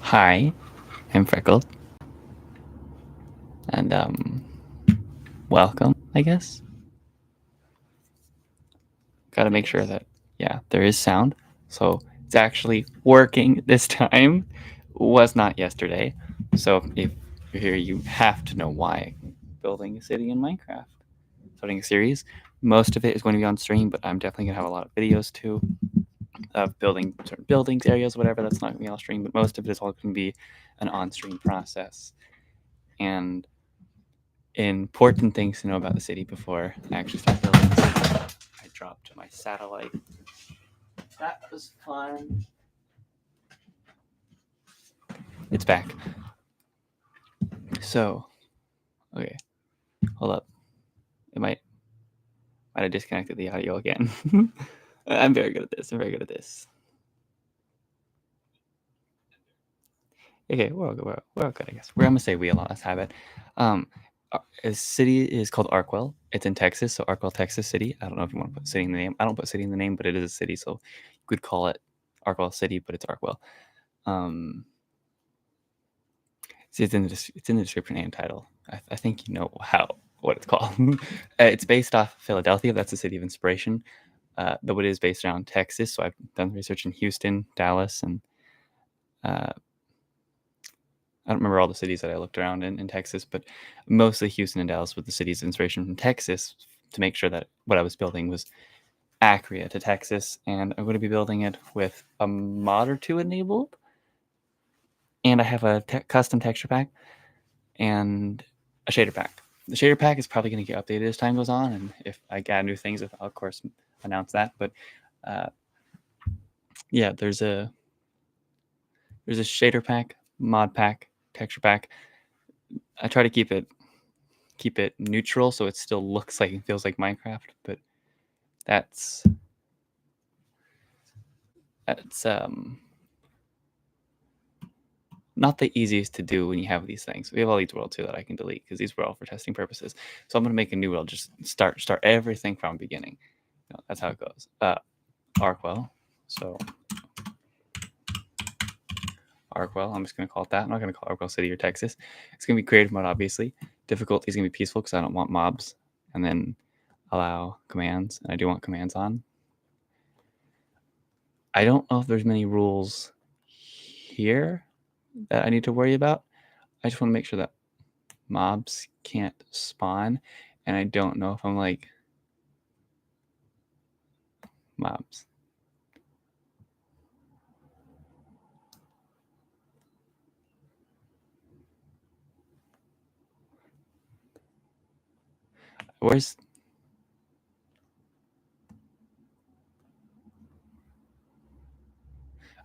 Hi, I'm Freckled, and welcome, I guess. Gotta make sure that, yeah, there is sound. So it's actually working this time. Was not yesterday. So if you're here, you have to know why I'm building a city in Minecraft. Starting a series. Most of it is going to be on stream, but I'm definitely gonna have a lot of videos too of building certain buildings, areas, whatever. That's not gonna be on stream, but most of it is all gonna be an on-stream process. And important things to know about the city before I actually start building the city. I dropped my satellite. That was fun. It's back. So, okay, hold up. It might have disconnected the audio again. I'm very good at this. Okay, we're all good, I guess. We're gonna say we a lot. Let's have it. A city is called Arkwell. It's in Texas, so Arkwell, Texas city. I don't know if you want to put city in the name. I don't put city in the name, but it is a city, so you could call it Arkwell City, but it's Arkwell. See, it's in the description and title. I think you know what it's called. It's based off Philadelphia. That's a city of inspiration. Though it is based around Texas, so I've done research in Houston, Dallas, and I don't remember all the cities that I looked around in Texas, but mostly Houston and Dallas were the cities of inspiration from Texas to make sure that what I was building was accurate to Texas. And I'm going to be building it with a mod or two enabled. And I have a custom texture pack and a shader pack. The shader pack is probably going to get updated as time goes on. And if I add new things, I'll, of course, announce that. But yeah, there's a shader pack, mod pack, texture pack. I try to keep it neutral so it still looks like and feels like Minecraft, but that's not the easiest to do when you have these things. We have all these worlds too that I can delete because these were all for testing purposes. So I'm going to make a new world, just start everything from the beginning. That's how it goes. Arkwell. So Arkwell, I'm just going to call it that. I'm not going to call Arkwell City or Texas. It's going to be creative mode, obviously. Difficulty is going to be peaceful because I don't want mobs. And then allow commands, and I do want commands on. I don't know if there's many rules here that I need to worry about. I just want to make sure that mobs can't spawn, and I don't know if I'm like mobs. Where's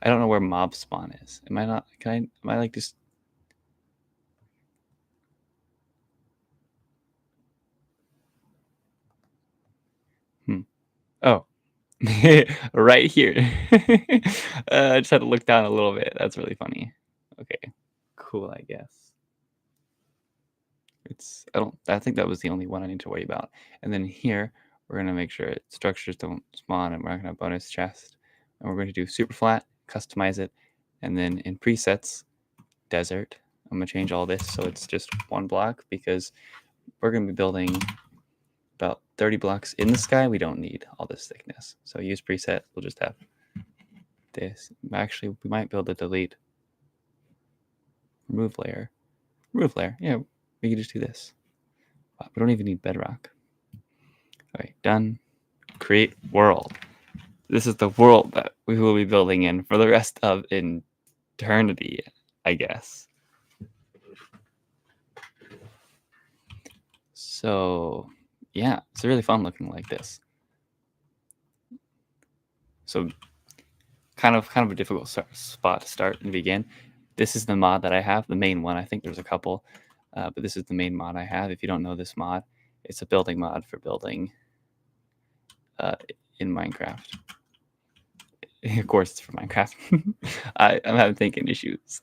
I don't know where mob spawn is. Am I not? Am I like just? Oh, right here. I just had to look down a little bit. That's really funny. Okay, cool. I guess I think that was the only one I need to worry about. And then here we're gonna make sure structures don't spawn, and we're gonna have bonus chest, and we're going to do super flat, customize it, and then in presets, desert. I'm gonna change all this so it's just one block because we're gonna be building about 30 blocks in the sky. We don't need all this thickness. So use preset. We'll just have this. Actually, we might be able to delete remove layer. Yeah, we can just do this. We don't even need bedrock. All right, done. Create world. This is the world that we will be building in for the rest of eternity, I guess. So yeah, it's really fun looking like this. So kind of a difficult spot to start and begin. This is the mod that I have, the main one. I think there's a couple, but this is the main mod I have. If you don't know this mod, it's a building mod for building in Minecraft. Of course, it's for Minecraft. I'm having thinking issues.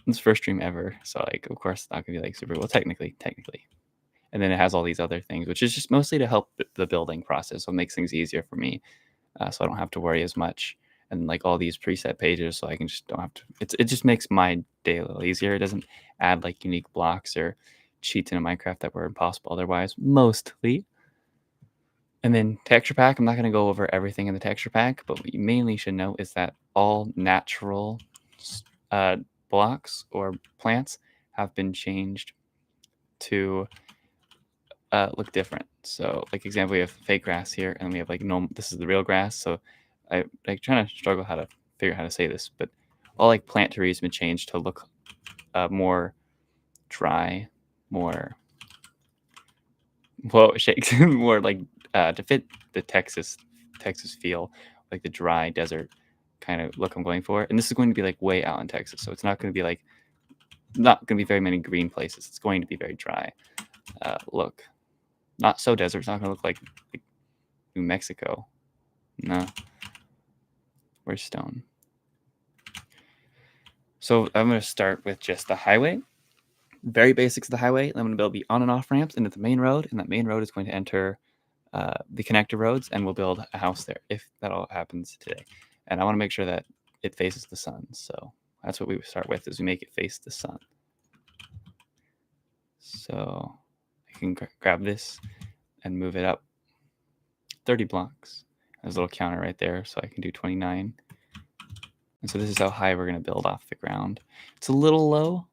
It's first stream ever, so like, of course, it's not gonna be like super well. Technically. And then it has all these other things, which is just mostly to help the building process. So it makes things easier for me, so I don't have to worry as much and like all these preset pages, so I can just don't have to. It just makes my day a little easier. It doesn't add like unique blocks or cheats into Minecraft that were impossible otherwise, mostly. And then texture pack, I'm not going to go over everything in the texture pack, but what you mainly should know is that all natural blocks or plants have been changed to look different. So like example, we have fake grass here, and we have like normal, this is the real grass. So I like trying to struggle how to figure out how to say this, but all like plant trees have been changed to look more dry, more shakes more like to fit the Texas feel, like the dry desert kind of look I'm going for. And this is going to be like way out in Texas, so it's not going to be like not going to be very many green places. It's going to be very dry look. Not so desert. It's not going to look like New Mexico. No. Where's stone? So I'm going to start with just the highway. Very basics of the highway. I'm going to build the on and off ramps into the main road, and that main road is going to enter the connector roads, and we'll build a house there if that all happens today. And I want to make sure that it faces the sun. So that's what we start with, is we make it face the sun. So I can grab this and move it up 30 blocks. There's a little counter right there, so I can do 29. And so this is how high we're going to build off the ground. It's a little low.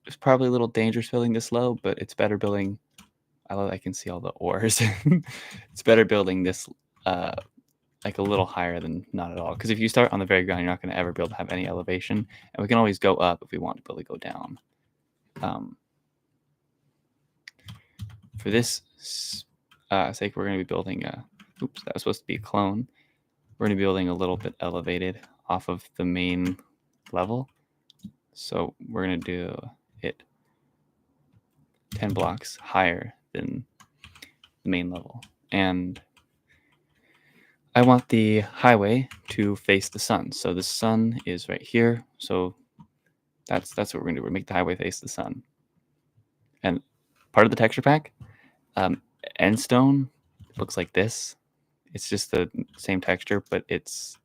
It's probably a little dangerous building this low, but it's better building. I can see all the ores. It's better building this like a little higher than not at all. Because if you start on the very ground, you're not going to ever be able to have any elevation. And we can always go up if we want to be able to go down. For this sake, we're going to be building a, oops, that was supposed to be a clone. We're going to be building a little bit elevated off of the main level. So we're going to do it 10 blocks higher than the main level. And I want the highway to face the sun. So the sun is right here. So that's what we're going to do. We're make the highway face the sun. And part of the texture pack, endstone looks like this. It's just the same texture, but it's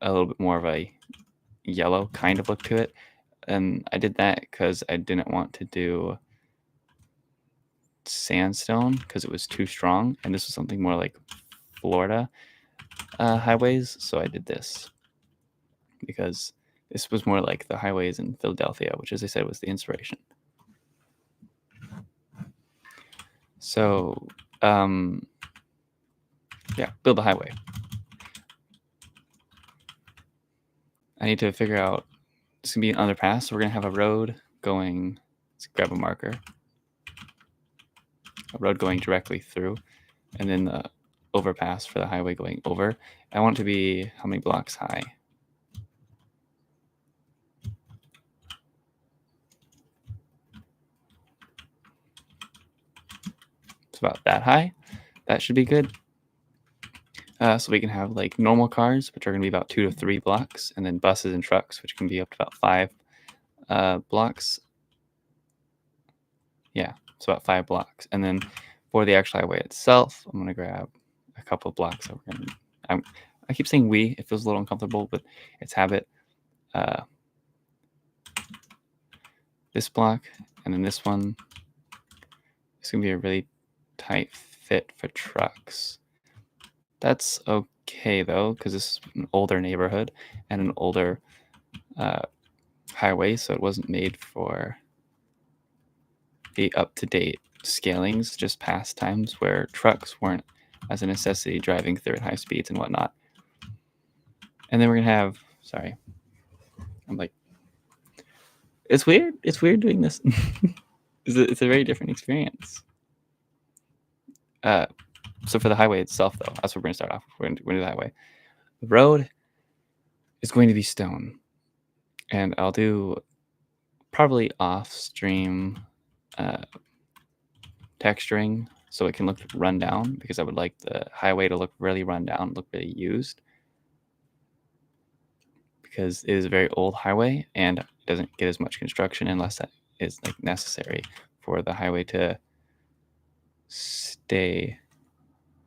a little bit more of a yellow kind of look to it. And I did that because I didn't want to do sandstone because it was too strong. And this was something more like Florida highways. So I did this because this was more like the highways in Philadelphia, which, as I said, was the inspiration. So, yeah, build a highway. I need to figure out, it's going to be an underpass. So we're going to have a road going, let's grab a marker. A road going directly through, and then the overpass for the highway going over. I want it to be how many blocks high? It's about that high. That should be good. So we can have like normal cars, which are going to be about 2 to 3 blocks, and then buses and trucks, which can be up to about 5 blocks. Yeah, it's about 5 blocks. And then for the actual highway itself, I'm going to grab a couple of blocks. So we're going to, I keep saying we. It feels a little uncomfortable, but it's habit. This block, and then this one. It's going to be a really tight fit for trucks. That's okay, though, because this is an older neighborhood and an older highway, so it wasn't made for the up-to-date scalings, just past times where trucks weren't as a necessity driving through at high speeds and whatnot. And then we're going to have, sorry, I'm like, it's weird. It's weird doing this. It's a very different experience. So for the highway itself, though, that's what we're going to start off with. We're going to do the highway. The road is going to be stone. And I'll do probably off-stream texturing so it can look run down, because I would like the highway to look really run down, look really used. Because it is a very old highway and it doesn't get as much construction unless that is like necessary for the highway to stay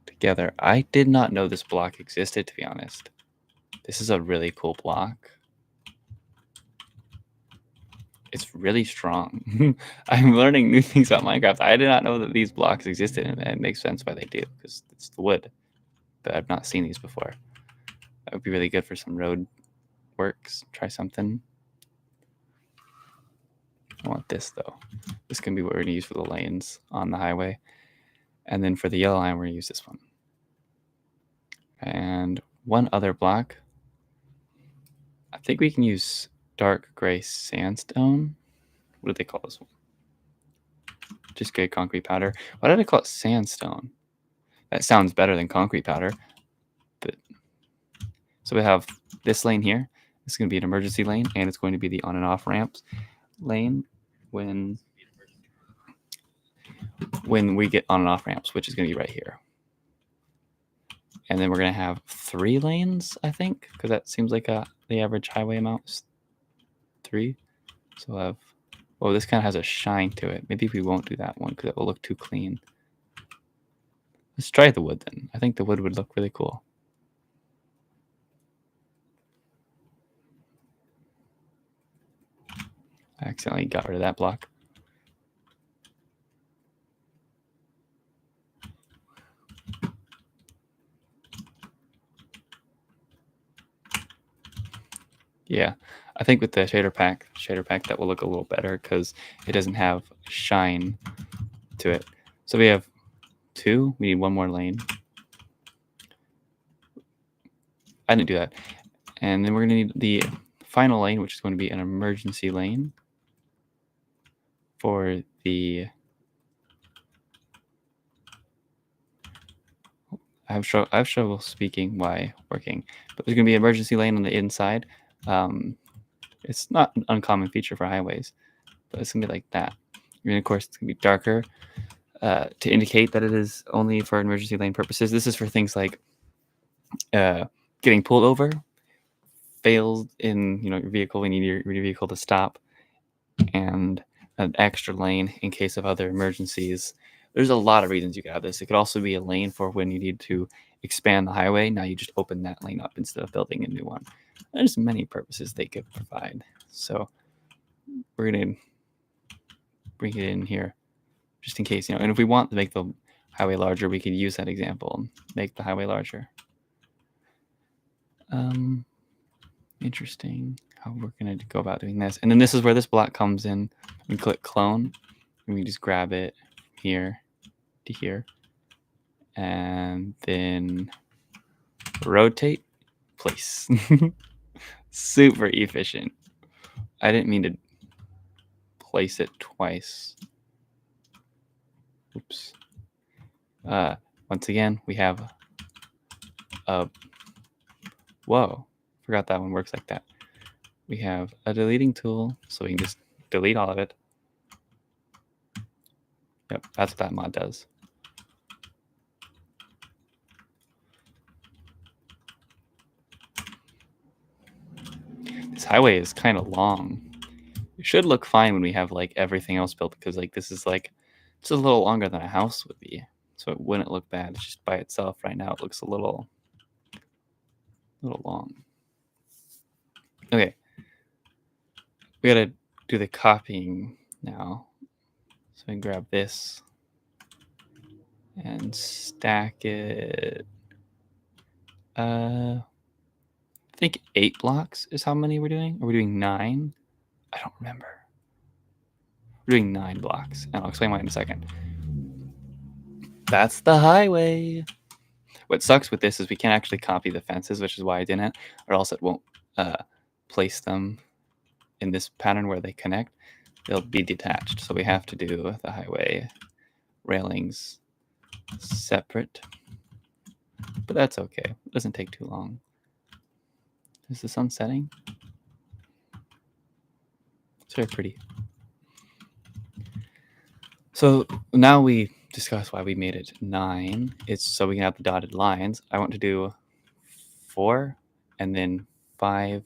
together. I did not know this block existed, to be honest. This is a really cool block. It's really strong. I'm learning new things about Minecraft. I did not know that these blocks existed, and it makes sense why they do, because it's the wood. But I've not seen these before. That would be really good for some road works. Try something. I want this, though. This can be what we're going to use for the lanes on the highway. And then for the yellow line, we're going to use this one. And one other block. I think we can use dark gray sandstone. What do they call this one? Just gray concrete powder. Why did I call it sandstone? That sounds better than concrete powder. But so we have this lane here. It's going to be an emergency lane, and it's going to be the on and off ramps lane when we get on and off ramps, which is going to be right here. And then we're going to have 3 lanes, I think, because that seems like the average highway amount is 3. So we'll have, oh, this kind of has a shine to it. Maybe we won't do that one because it will look too clean. Let's try the wood then. I think the wood would look really cool. I accidentally got rid of that block. Yeah, I think with the shader pack that will look a little better because it doesn't have shine to it. So we have 2. We need 1 more lane. I didn't do that. And then we're going to need the final lane, which is going to be an emergency lane for the... I have trouble speaking while working, but there's going to be an emergency lane on the inside. It's not an uncommon feature for highways, but it's going to be like that. And of course, it's going to be darker to indicate that it is only for emergency lane purposes. This is for things like getting pulled over, failed in your vehicle, we need your vehicle to stop, and an extra lane in case of other emergencies. There's a lot of reasons you could have this. It could also be a lane for when you need to expand the highway. Now you just open that lane up instead of building a new one. There's many purposes they could provide. So we're going to bring it in here just in case, and if we want to make the highway larger, we could use that example, make the highway larger. Interesting how we're going to go about doing this. And then this is where this block comes in. We click clone, and we just grab it here to here, and then rotate, place. Super efficient. I didn't mean to place it twice. Oops. Once again, we have a... Whoa. Forgot that one works like that. We have a deleting tool, so we can just delete all of it. Yep, that's what that mod does. This highway is kind of long. It should look fine when we have like everything else built, because like this is like just a little longer than a house would be, so it wouldn't look bad. It's just by itself right now it looks a little long. Okay, we gotta do the copying now. So we can grab this and stack it. I think 8 blocks is how many we're doing. Are we doing 9? I don't remember. We're doing 9 blocks, and I'll explain why in a second. That's the highway. What sucks with this is we can't actually copy the fences, which is why I didn't, or else it won't place them in this pattern where they connect. They'll be detached. So we have to do the highway railings separate. But that's okay. It doesn't take too long. Is the sun setting? It's very pretty. So now we discuss why we made it 9. It's so we can have the dotted lines. I want to do 4 and then 5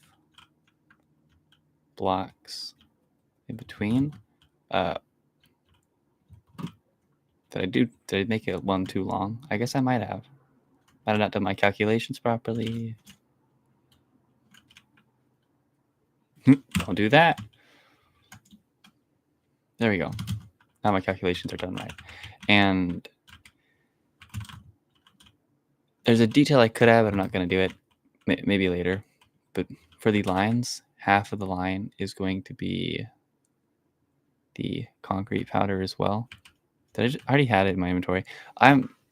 blocks in between. Did I make it one too long? I guess I might have. Might have not done my calculations properly. Don't do that. There we go. Now my calculations are done right. And there's a detail I could have, but I'm not going to do it. Maybe later. But for the lines, half of the line is going to be the concrete powder as well. I already had it in my inventory.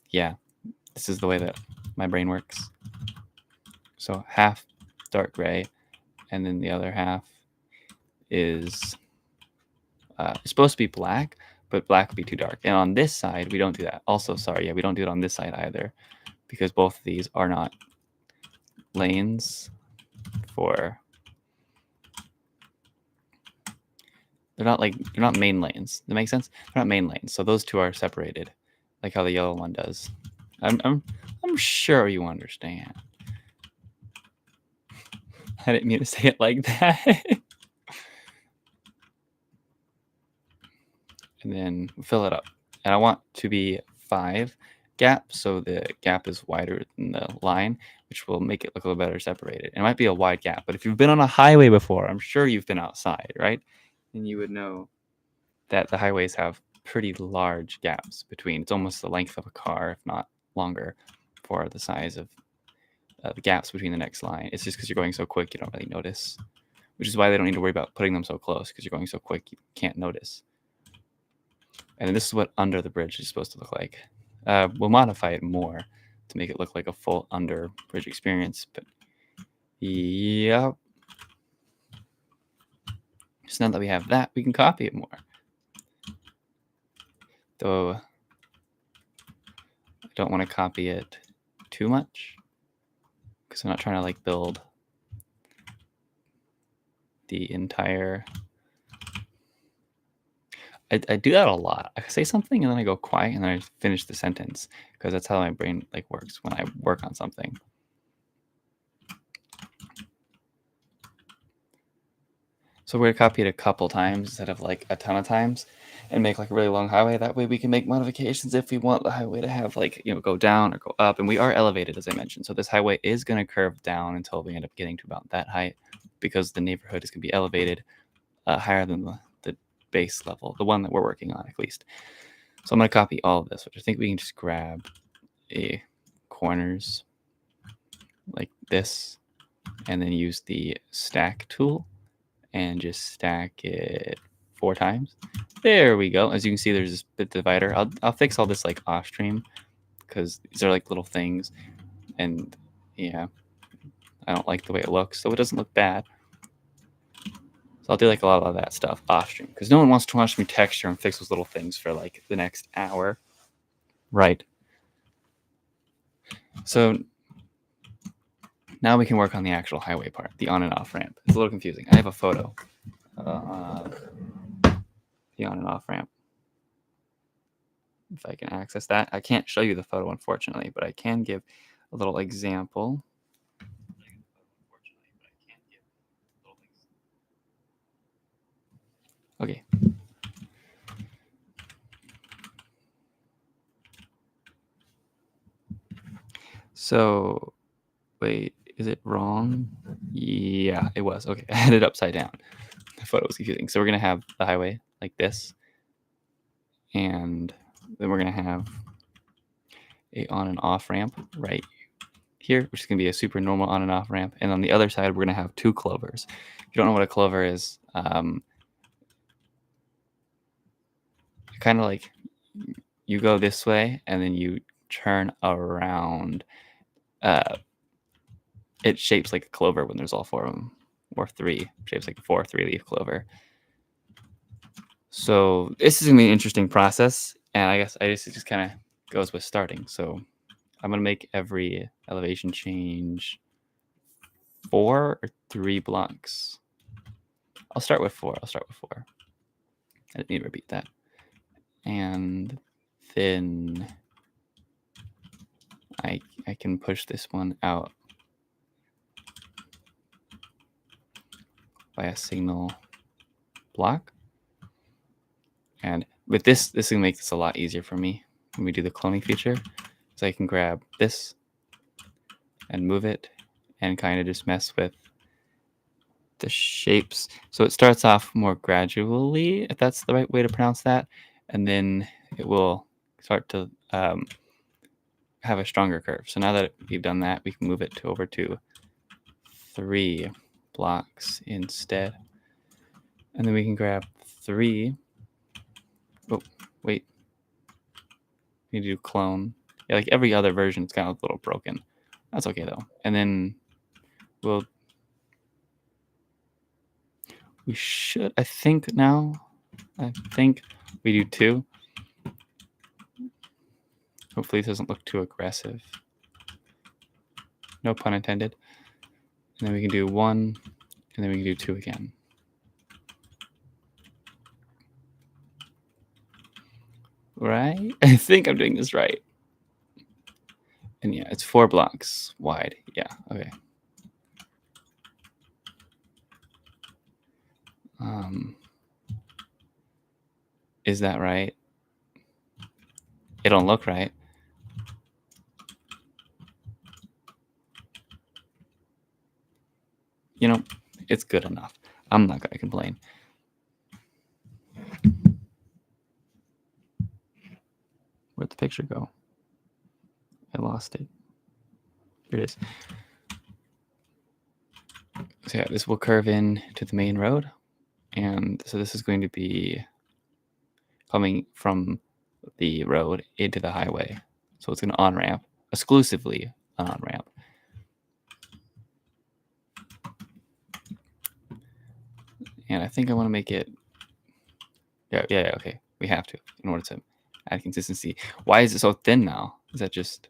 Yeah, this is the way that my brain works. So half dark gray, and then the other half is supposed to be black, but black would be too dark. And on this side, we don't do that. Also, sorry, yeah, we don't do it on this side either, because both of these are not lanes for... They're not main lanes. That makes sense? They're not main lanes. So those two are separated, like how the yellow one does. I'm sure you understand. I didn't mean to say it like that. And then fill it up. And I want to be 5 gaps, so the gap is wider than the line, which will make it look a little better separated. It might be a wide gap, but if you've been on a highway before, I'm sure you've been outside, right? And you would know that the highways have pretty large gaps between. It's almost the length of a car, if not longer, for the size of the gaps between the next line. It's just because you're going so quick, you don't really notice, which is why they don't need to worry about putting them so close, because you're going so quick, you can't notice. And this is what under the bridge is supposed to look like. We'll modify it more to make it look like a full under bridge experience, but yeah. So now that we have that, we can copy it more. Though I don't want to copy it too much, because I'm not trying to like build the entire... I do that a lot. I say something and then I go quiet and then I finish the sentence, because that's how my brain like works when I work on something. So we're gonna copy it a couple times instead of like a ton of times, and make like a really long highway. That way we can make modifications if we want the highway to have like, go down or go up. And we are elevated, as I mentioned. So this highway is gonna curve down until we end up getting to about that height, because the neighborhood is gonna be elevated higher than the base level, the one that we're working on at least. So I'm gonna copy all of this, which I think we can just grab a corners like this, and then use the stack tool and just stack it 4 times. There we go. As you can see, there's this bit divider. I'll fix all this like off stream, because these are like little things, and yeah, I don't like the way it looks, so it doesn't look bad. So I'll do like a lot of that stuff off stream, because no one wants to watch me texture and fix those little things for like the next hour, right? So now we can work on the actual highway part, the on and off ramp. It's a little confusing. I have a photo of the on and off ramp. If I can access that. I can't show you the photo, unfortunately, but I can give a little example. Okay. So, wait, is it wrong? Yeah, it was. Okay, I had it upside down. The photo was confusing. So we're going to have the highway like this, and then we're going to have a on and off ramp right here, which is going to be a super normal on and off ramp. And on the other side, we're going to have 2 clovers. If you don't know what a clover is, kind of like you go this way and then you turn around. It shapes like a clover when there's all 4 of them, or 3 shapes like a 3-leaf clover. So this is gonna be an interesting process, and I guess it just kind of goes with starting. So I'm gonna make every elevation change 4 or 3 blocks. I'll start with 4. I didn't need to repeat that. And then I can push this one out by a single block. And with this is gonna make this a lot easier for me when we do the cloning feature. So I can grab this and move it and kind of just mess with the shapes. So it starts off more gradually, if that's the right way to pronounce that, and then it will start to have a stronger curve. So now that we've done that, we can move it to over to 3 blocks instead. And then we can grab 3. Oh, wait. We need to do clone. Yeah, like every other version, it's kind of a little broken. That's okay though. And then we should, I think we do 2. Hopefully it doesn't look too aggressive. No pun intended. And then we can do 1, and then we can do 2 again. Right? I think I'm doing this right. And yeah, it's 4 blocks wide. Yeah, okay. Is that right? It don't look right. You know, it's good enough. I'm not gonna complain. Where'd the picture go? I lost it. Here it is. So yeah, this will curve in to the main road. And so this is going to be coming from the road into the highway. So it's an on-ramp, exclusively an on-ramp. And I think I want to make it, yeah, okay. We have to in order to add consistency. Why is it so thin now? Is that just...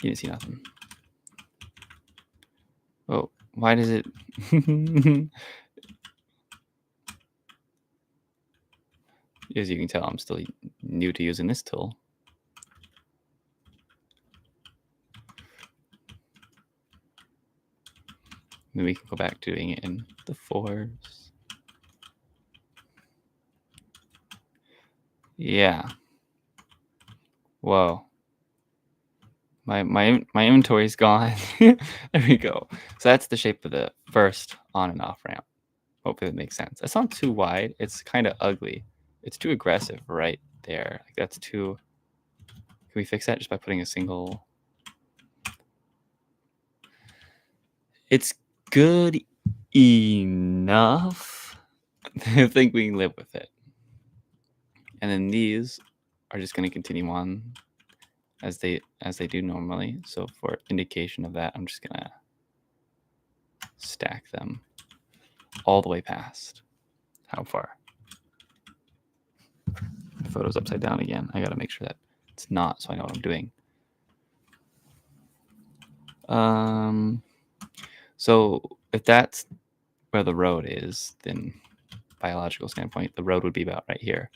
You didn't see nothing. Oh, why does it... As you can tell, I'm still new to using this tool. Then we can go back to doing it in the 4s. Yeah. Whoa. My inventory's gone. There we go. So that's the shape of the first on and off ramp. Hopefully that makes sense. It's not too wide. It's kind of ugly. It's too aggressive right there. Like that's too... Can we fix that just by putting a single... It's good enough. I think we can live with it. And then these are just going to continue on as they do normally. So for indication of that, I'm just going to stack them all the way past. How far? The photo's upside down again. I got to make sure that it's not, so I know what I'm doing. So if that's where the road is, then biological standpoint, the road would be about right here.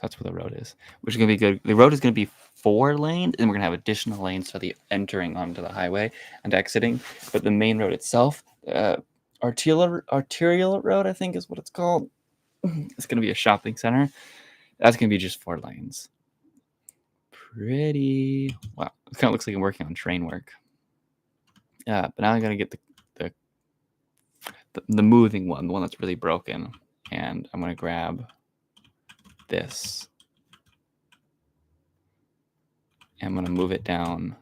That's where the road is, which is going to be good. The road is going to be 4 lanes, and we're going to have additional lanes for the entering onto the highway and exiting. But the main road itself, arterial road, I think is what it's called. It's going to be a shopping center. That's going to be just 4 lanes. Pretty... Wow. It kind of looks like I'm working on train work. But now I got to get the moving one, the one that's really broken. And I'm going to grab this. I'm going to move it down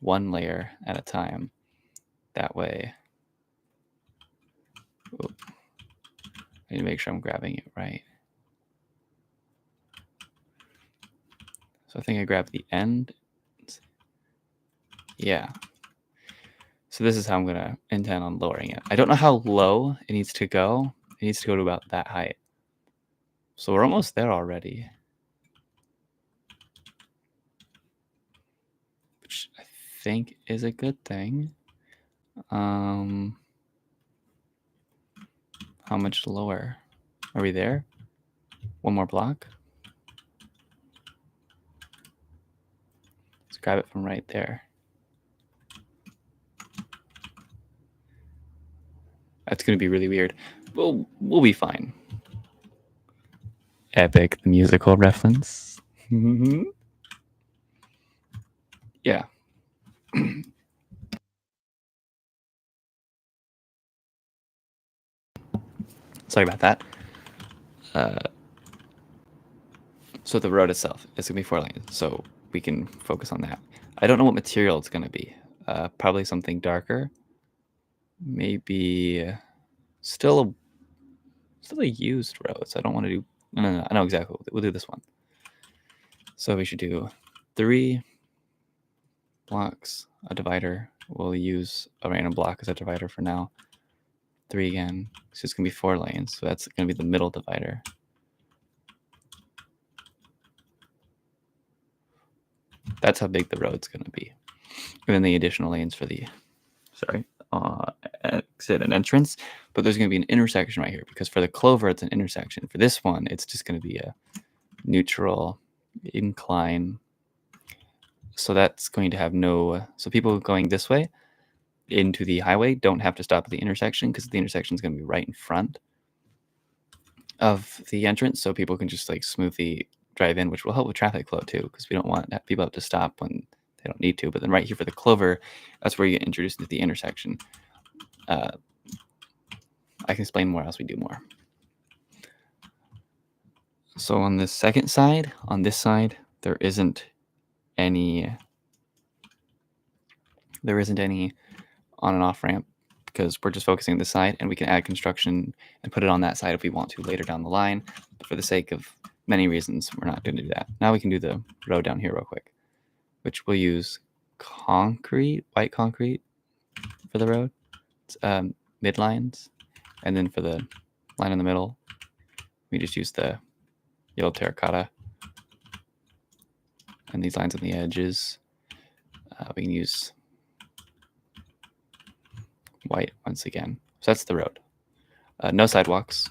1 layer at a time. That way. Ooh, I need to make sure I'm grabbing it right. So I think I grabbed the end. Yeah. So this is how I'm going to intend on lowering it. I don't know how low it needs to go. It needs to go to about that height. So we're almost there already. Which I think is a good thing. How much lower? Are we there? 1 more block? Let's grab it from right there. That's going to be really weird. We'll be fine. Epic, the musical reference. Yeah. Sorry about that. So the road itself is gonna be 4 lanes, so we can focus on that. I don't know what material it's gonna be. Probably something darker. Maybe still a used road. So I don't want to do. No. I know exactly. We'll do this one. So we should do 3 blocks, a divider. We'll use a random block as a divider for now. 3 again. So it's gonna be 4 lanes. So that's gonna be the middle divider. That's how big the road's gonna be. And then the additional lanes for the exit and entrance. But there's gonna be an intersection right here because for the clover it's an intersection. For this one, it's just gonna be a neutral incline. So that's going to have no. So people going this way into the highway don't have to stop at the intersection because the intersection is going to be right in front of the entrance, so people can just like smoothly drive in, which will help with traffic flow too, because we don't want that people have to stop when they don't need to. But then right here for the clover, that's where you get introduced into the intersection. I can explain more as we do more. So on the second side, on this side, there isn't any on and off ramp because we're just focusing on this side, and we can add construction and put it on that side if we want to later down the line. But for the sake of many reasons, we're not going to do that. Now we can do the road down here real quick, which we'll use white concrete for the road, mid lines, and then for the line in the middle, we just use the yellow terracotta, and these lines on the edges, we can use white once again. So that's the road. No sidewalks.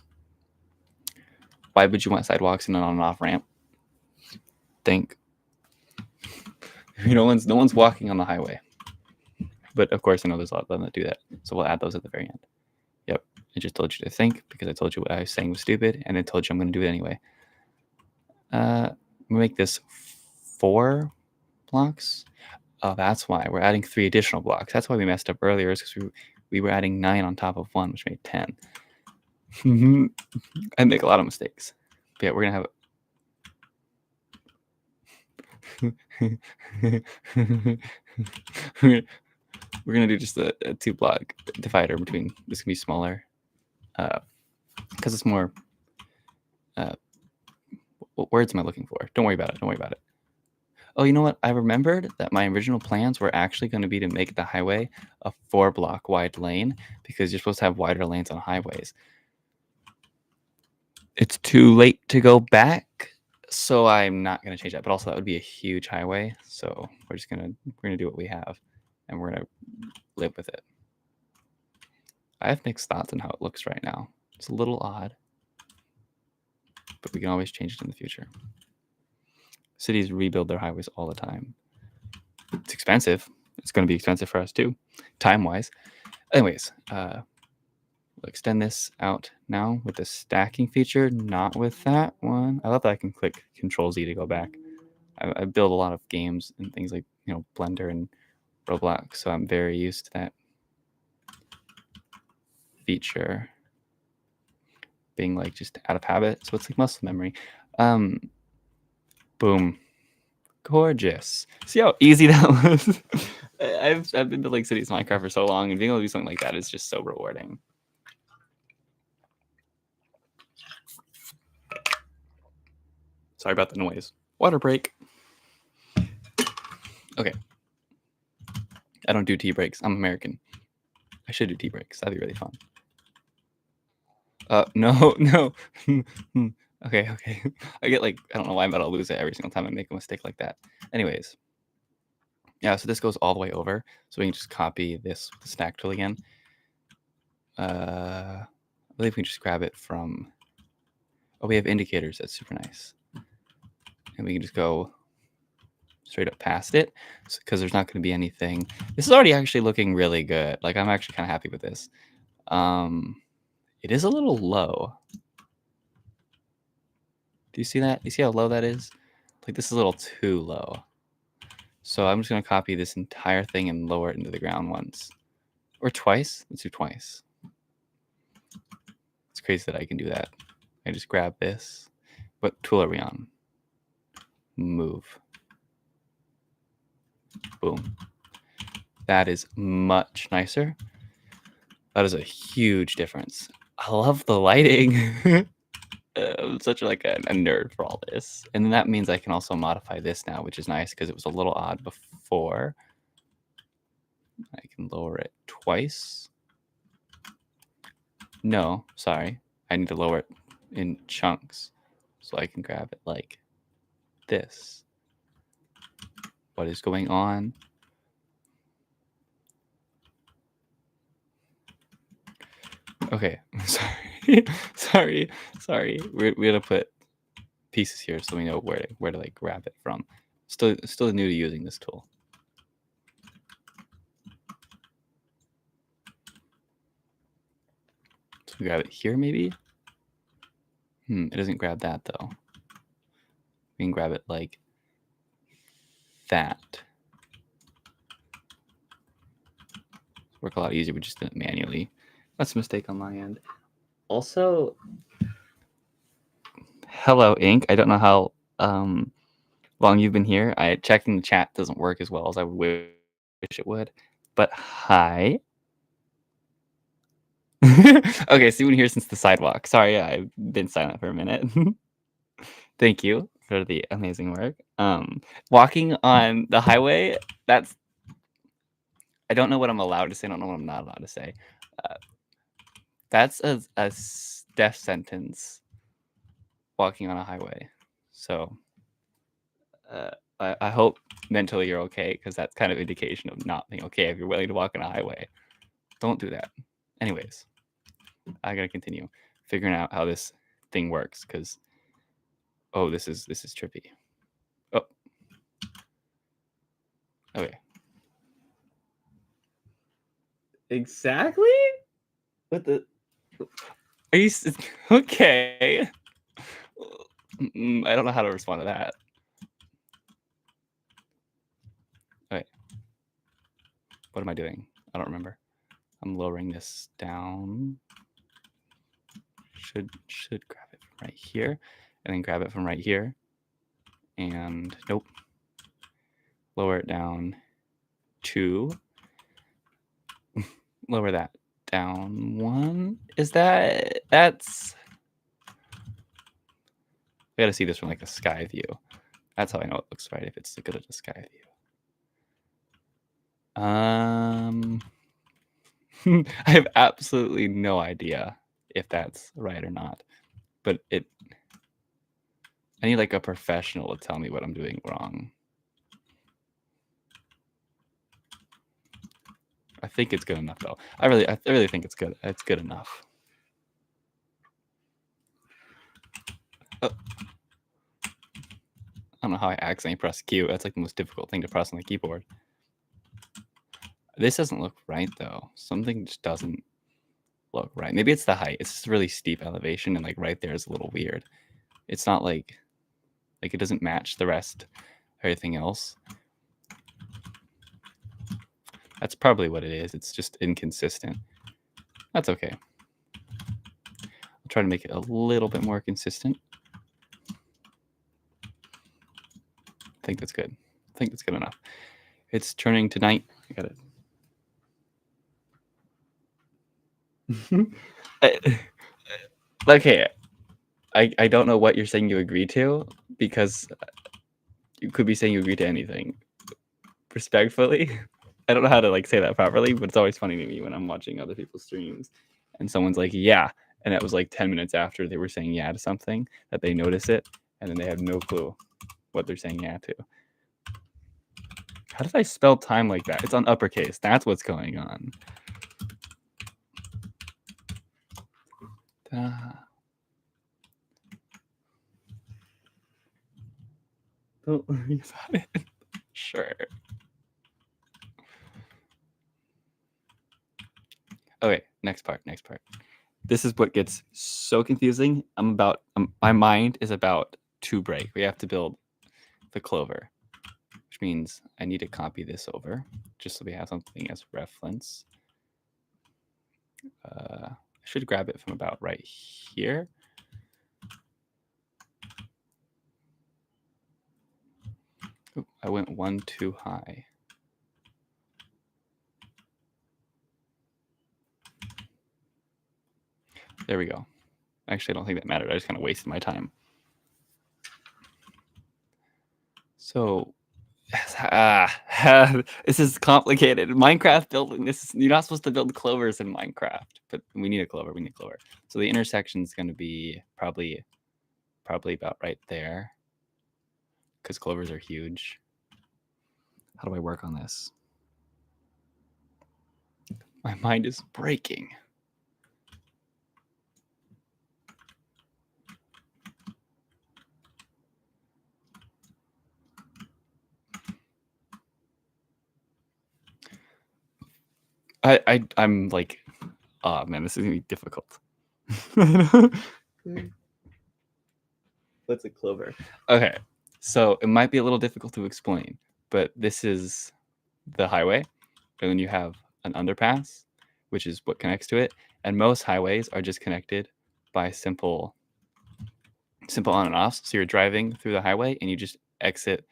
Why would you want sidewalks in an on and off ramp? Think. No one's walking on the highway. But of course, I know there's a lot of them that do that. So we'll add those at the very end. Yep. I just told you to think because I told you what I was saying was stupid, and I told you I'm going to do it anyway. We'll make this 4 blocks. Oh, that's why. We're adding 3 additional blocks. That's why we messed up earlier, is because we were adding 9 on top of 1, which made 10. I make a lot of mistakes. But yeah, we're going to have we're going to do just a 2 block divider between. This can be smaller because it's more. What words am I looking for? Don't worry about it. Oh, you know what? I remembered that my original plans were actually going to be to make the highway a 4 block wide lane because you're supposed to have wider lanes on highways. It's too late to go back, so I'm not going to change that. But also, that would be a huge highway, so we're gonna do what we have, and we're gonna live with it. I have mixed thoughts on how it looks right now. It's a little odd, but we can always change it in the future. Cities rebuild their highways all the time. It's expensive. It's going to be expensive for us too, time-wise. Anyways, we'll extend this out now with the stacking feature, not with that one. I love that I can click Control-Z to go back. I build a lot of games and things like, Blender and Roblox, so I'm very used to that feature being like just out of habit. So it's like muscle memory. Boom. Gorgeous. See how easy that was? I've been to like Cities Minecraft for so long, and being able to do something like that is just so rewarding. Sorry about the noise. Water break. Okay. I don't do tea breaks. I'm American. I should do tea breaks. That'd be really fun. No. Okay. I get I don't know why, but I'll lose it every single time I make a mistake like that. Anyways. Yeah, so this goes all the way over. So we can just copy this with the stack tool again. I believe we can just grab it from... Oh, we have indicators. That's super nice. And we can just go straight up past it because there's not going to be anything. This is already actually looking really good. I'm actually kind of happy with this. It is a little low. Do you see that? You see how low that is? Like, this is a little too low. So I'm just going to copy this entire thing and lower it into the ground once. Or twice. Let's do twice. It's crazy that I can do that. I just grab this. What tool are we on? Move. Boom. That is much nicer. That is a huge difference. I love the lighting. I'm such a nerd for all this. And then that means I can also modify this now, which is nice because it was a little odd before. I can lower it twice. No, sorry. I need to lower it in chunks so I can grab it like this. What is going on? Okay, sorry. We're gonna put pieces here so we know where to like grab it from. Still new to using this tool. So we grab it here maybe. It doesn't grab that though. We can grab it like that. Work a lot easier. We just did it manually. That's a mistake on my end. Also, hello, Ink. I don't know how long you've been here. Checking the chat doesn't work as well as I wish it would. But hi. Okay, so you've been here since the sidewalk. Sorry, I've been silent for a minute. Thank you for the amazing work. Walking on the highway, I don't know what I'm allowed to say. I don't know what I'm not allowed to say. That's a death sentence. Walking on a highway. So I hope mentally you're okay, because that's kind of indication of not being okay if you're willing to walk on a highway. Don't do that. Anyways, I gotta continue figuring out how this thing works, because this is trippy. Oh, okay. Exactly. What the? Are you okay? I don't know how to respond to that. Okay. What am I doing? I don't remember. I'm lowering this down. Should grab it from right here, and then grab it from right here, and nope. Lower it down 2. Lower that down 1. Is that's? I gotta see this from like a sky view. That's how I know it looks right, if it's good at a sky view. I have absolutely no idea if that's right or not, but I need like a professional to tell me what I'm doing wrong. I think it's good enough though. I really think it's good. It's good enough. Oh. I don't know how I accidentally pressed Q. That's like the most difficult thing to press on the keyboard. This doesn't look right though. Something just doesn't look right. Maybe it's the height. It's just really steep elevation, and like right there is a little weird. It's not like it doesn't match the rest, everything else. That's probably what it is. It's just inconsistent. That's okay. I'll try to make it a little bit more consistent. I think that's good. I think that's good enough. It's turning to night. I got it. Okay. I don't know what you're saying you agree to, because you could be saying you agree to anything. Respectfully. I don't know how to like say that properly, but it's always funny to me when I'm watching other people's streams and someone's like, yeah. And it was like 10 minutes after they were saying yeah to something that they notice it, and then they have no clue what they're saying yeah to. How did I spell time like that? It's on uppercase. That's what's going on. Don't worry about it. Sure. Okay, next part. This is what gets so confusing. My mind is about to break. We have to build the clover, which means I need to copy this over just so we have something as reference. I should grab it from about right here. Ooh, I went one too high. There we go. Actually, I don't think that mattered. I just kind of wasted my time. So, this is complicated. Minecraft building this. You're not supposed to build clovers in Minecraft, but we need a clover. We need a clover. So the intersection is going to be probably about right there, because clovers are huge. How do I work on this? My mind is breaking. I'm like, oh man, this is gonna be difficult. What's a clover? Okay, so it might be a little difficult to explain, but this is the highway, and then you have an underpass, which is what connects to it. And most highways are just connected by simple on and offs. So you're driving through the highway and you just exit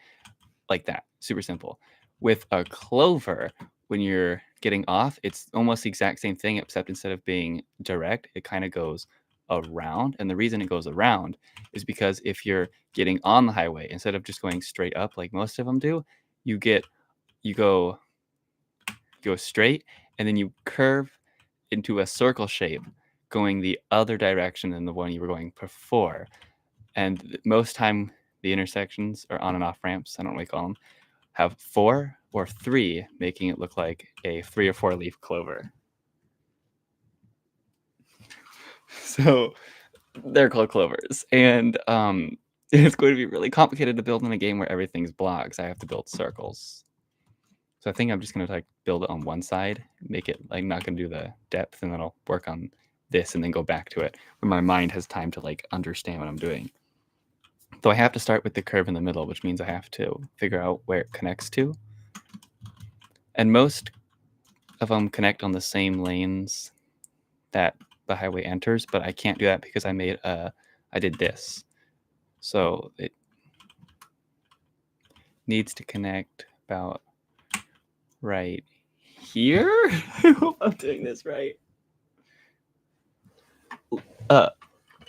like that. Super simple. With a clover, when you're getting off, it's almost the exact same thing, except instead of being direct, it kind of goes around. And the reason it goes around is because if you're getting on the highway, instead of just going straight up like most of them do, you go straight and then you curve into a circle shape going the other direction than the one you were going before. And most time the intersections or on and off ramps, I don't know what you call them, have 4 or 3, making it look like a 3 or 4 leaf clover. So they're called clovers. And it's going to be really complicated to build in a game where everything's blocks. I have to build circles. So I think I'm just going to like build it on one side, make it like not going to do the depth, and then I'll work on this and then go back to it when my mind has time to like understand what I'm doing. So I have to start with the curve in the middle, which means I have to figure out where it connects to. And most of them connect on the same lanes that the highway enters, but I can't do that because I did this. So it needs to connect about right here. I hope I'm doing this right.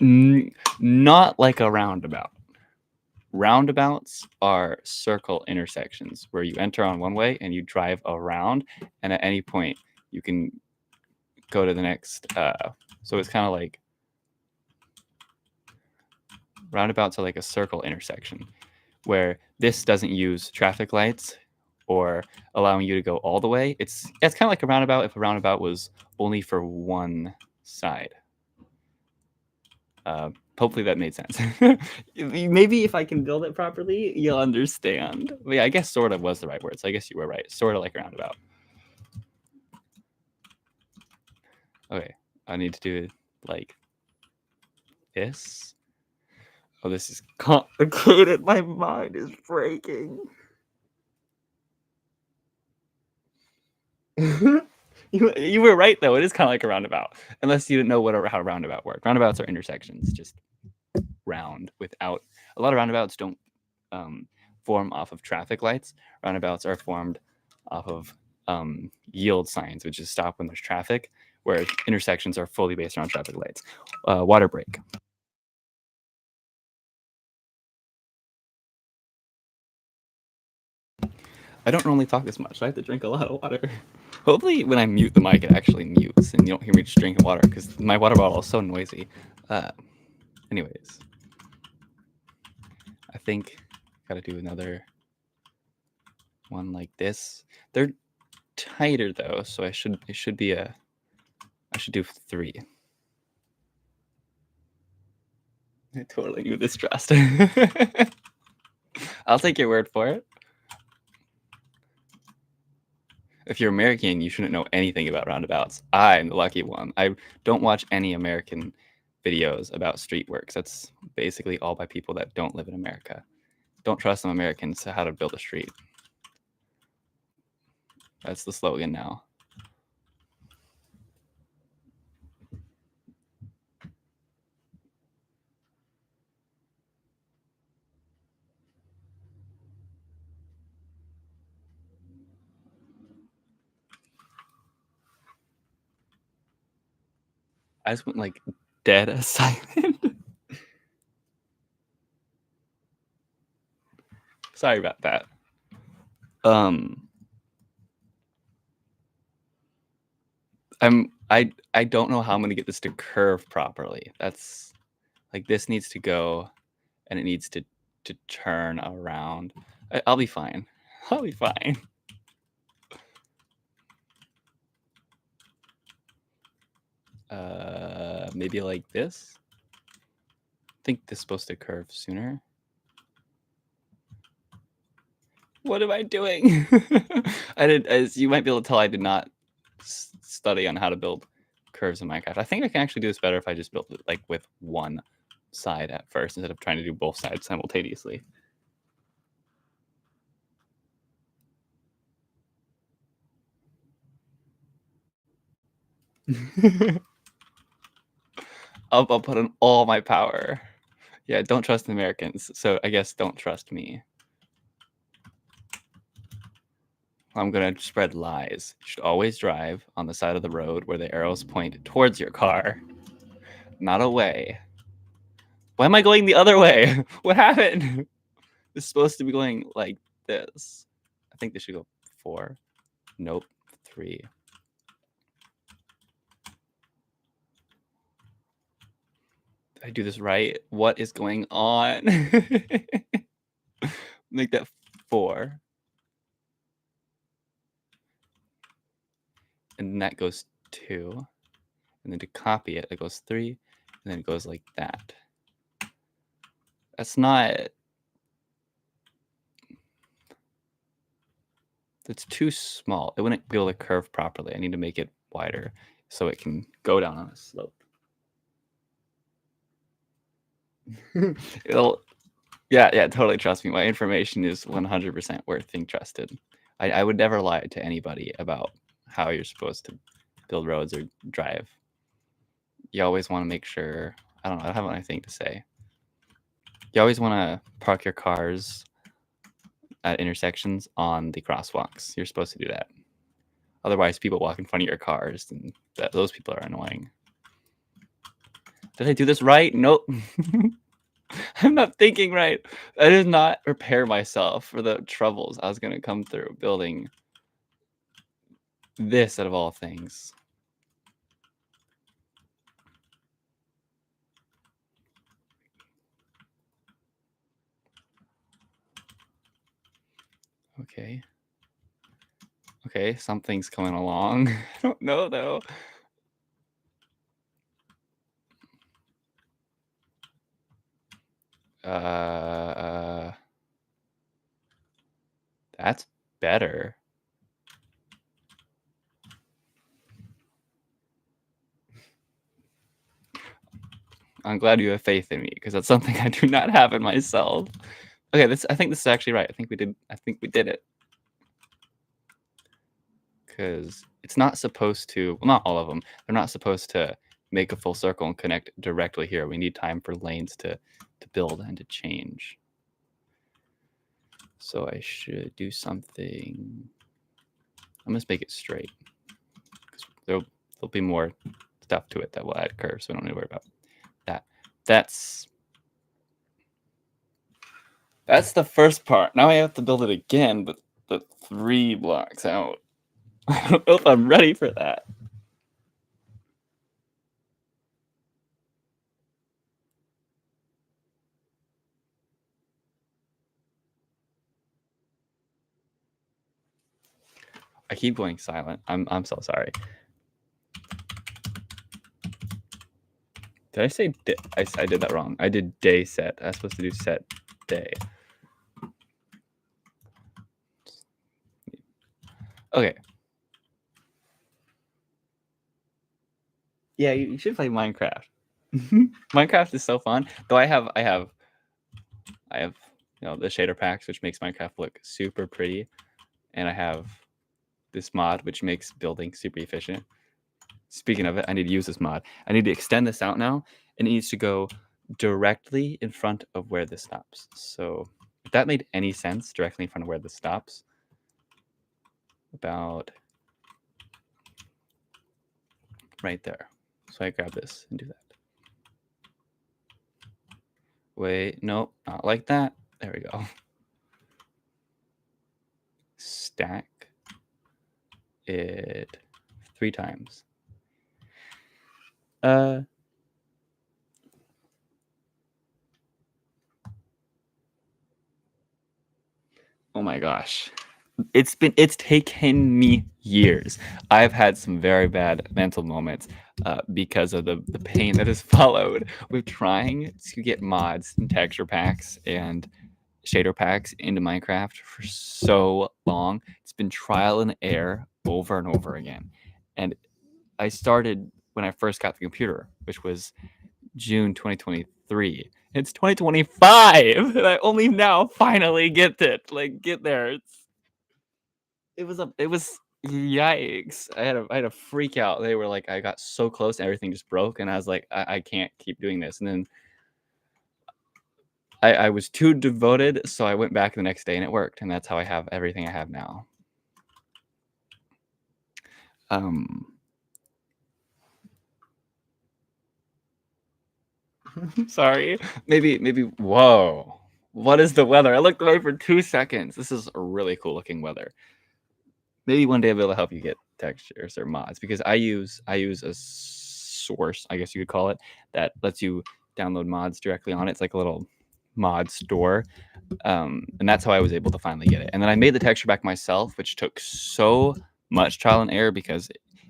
Not like a roundabout. Roundabouts are circle intersections where you enter on one way and you drive around, and at any point you can go to the next. So it's kind of like roundabouts are like a circle intersection where this doesn't use traffic lights or allowing you to go all the way. It's kind of like a roundabout if a roundabout was only for one side. Hopefully that made sense. Maybe if I can build it properly, you'll understand. But yeah, I guess sort of was the right word. So I guess you were right. Sort of like a roundabout. Okay, I need to do it like this. Oh, this is complicated. My mind is breaking. You were right though. It is kind of like a roundabout, unless you didn't know how a roundabout worked. Roundabouts are intersections, just round without. A lot of roundabouts don't form off of traffic lights. Roundabouts are formed off of yield signs, which is stop when there's traffic, where intersections are fully based around traffic lights. Water break. I don't normally talk this much. I have to drink a lot of water. Hopefully, when I mute the mic, it actually mutes and you don't hear me just drinking water because my water bottle is so noisy. Anyways, I think I gotta do another one like this. They're tighter though, so it should I should do 3. I totally knew this trust. I'll take your word for it. If you're American, you shouldn't know anything about roundabouts. I'm the lucky one. I don't watch any American videos about street works. That's basically all by people that don't live in America. Don't trust some Americans to how to build a street. That's the slogan now. I just went like dead silent. Sorry about that. I don't know how I'm gonna get this to curve properly. That's like this needs to go, and it needs to turn around. I'll be fine. I'll be fine. Maybe like this. I think this is supposed to curve sooner. What am I doing? I did, as you might be able to tell, I did not study on how to build curves in Minecraft. I think I can actually do this better if I just built it like with one side at first instead of trying to do both sides simultaneously. I'll put in all my power. Yeah, don't trust the Americans, so I guess don't trust me. I'm gonna spread lies. You should always drive on the side of the road where the arrows point towards your car, not away. Why am I going the other way? What happened? It's supposed to be going like this. I think this should go 4. Nope, 3. Did I do this right? What is going on? Make that 4. And then that goes 2. And then to copy it, it goes 3. And then it goes like that. That's not... That's too small. It wouldn't be able to curve properly. I need to make it wider so it can go down on a slope. Yeah, totally trust me. My information is 100% worth being trusted. I would never lie to anybody about how you're supposed to build roads or drive. You always want to make sure, I don't know, I don't have anything to say. You always want to park your cars at intersections on the crosswalks. You're supposed to do that. Otherwise, people walk in front of your cars, and those people are annoying. Did I do this right? Nope. I'm not thinking right. I did not prepare myself for the troubles I was going to come through building this out of all things. Okay, something's coming along. I don't know, though. That's better. I'm glad you have faith in me, because that's something I do not have in myself. Okay, I think this is actually right. I think we did it. Because it's not supposed to, well, not all of them, they're not supposed to make a full circle and connect directly here. We need time for lanes to build and to change. So I should do something. I'm gonna make it straight, because there'll be more stuff to it that will add curves, so we don't need to worry about that. That's the first part. Now I have to build it again, but 3 blocks out. I don't know if I'm ready for that. I keep going silent. I'm so sorry. Did I say I did that wrong? I did day set. I was supposed to do set day. Okay. Yeah, you should play Minecraft. Minecraft is so fun. Though I have the shader packs, which makes Minecraft look super pretty, and I have this mod which makes building super efficient. Speaking of it, I need to use this mod. I need to extend this out now, and it needs to go directly in front of where this stops. So if that made any sense, directly in front of where this stops, about right there. So I grab this and do that. Wait, nope, not like that. There we go. Stack it 3 times. Oh my gosh. It's taken me years. I've had some very bad mental moments because of the pain that has followed with trying to get mods and texture packs and shader packs into Minecraft for so long. It's been trial and error over and over again. And I started when I first got the computer, which was June 2023. It's 2025, and I only now finally get it. Like, get there. It was yikes. I had a freak out. They were like, I got so close and everything just broke, and I was like, I can't keep doing this. And then I was too devoted, so I went back the next day and it worked, and that's how I have everything I have now. Sorry. Maybe whoa. What is the weather? I looked away for 2 seconds. This is a really cool looking weather. Maybe one day I'll be able to help you get textures or mods, because I use a source, I guess you could call it, that lets you download mods directly on it. It's like a little mod store. And that's how I was able to finally get it. And then I made the texture back myself, which took so much trial and error because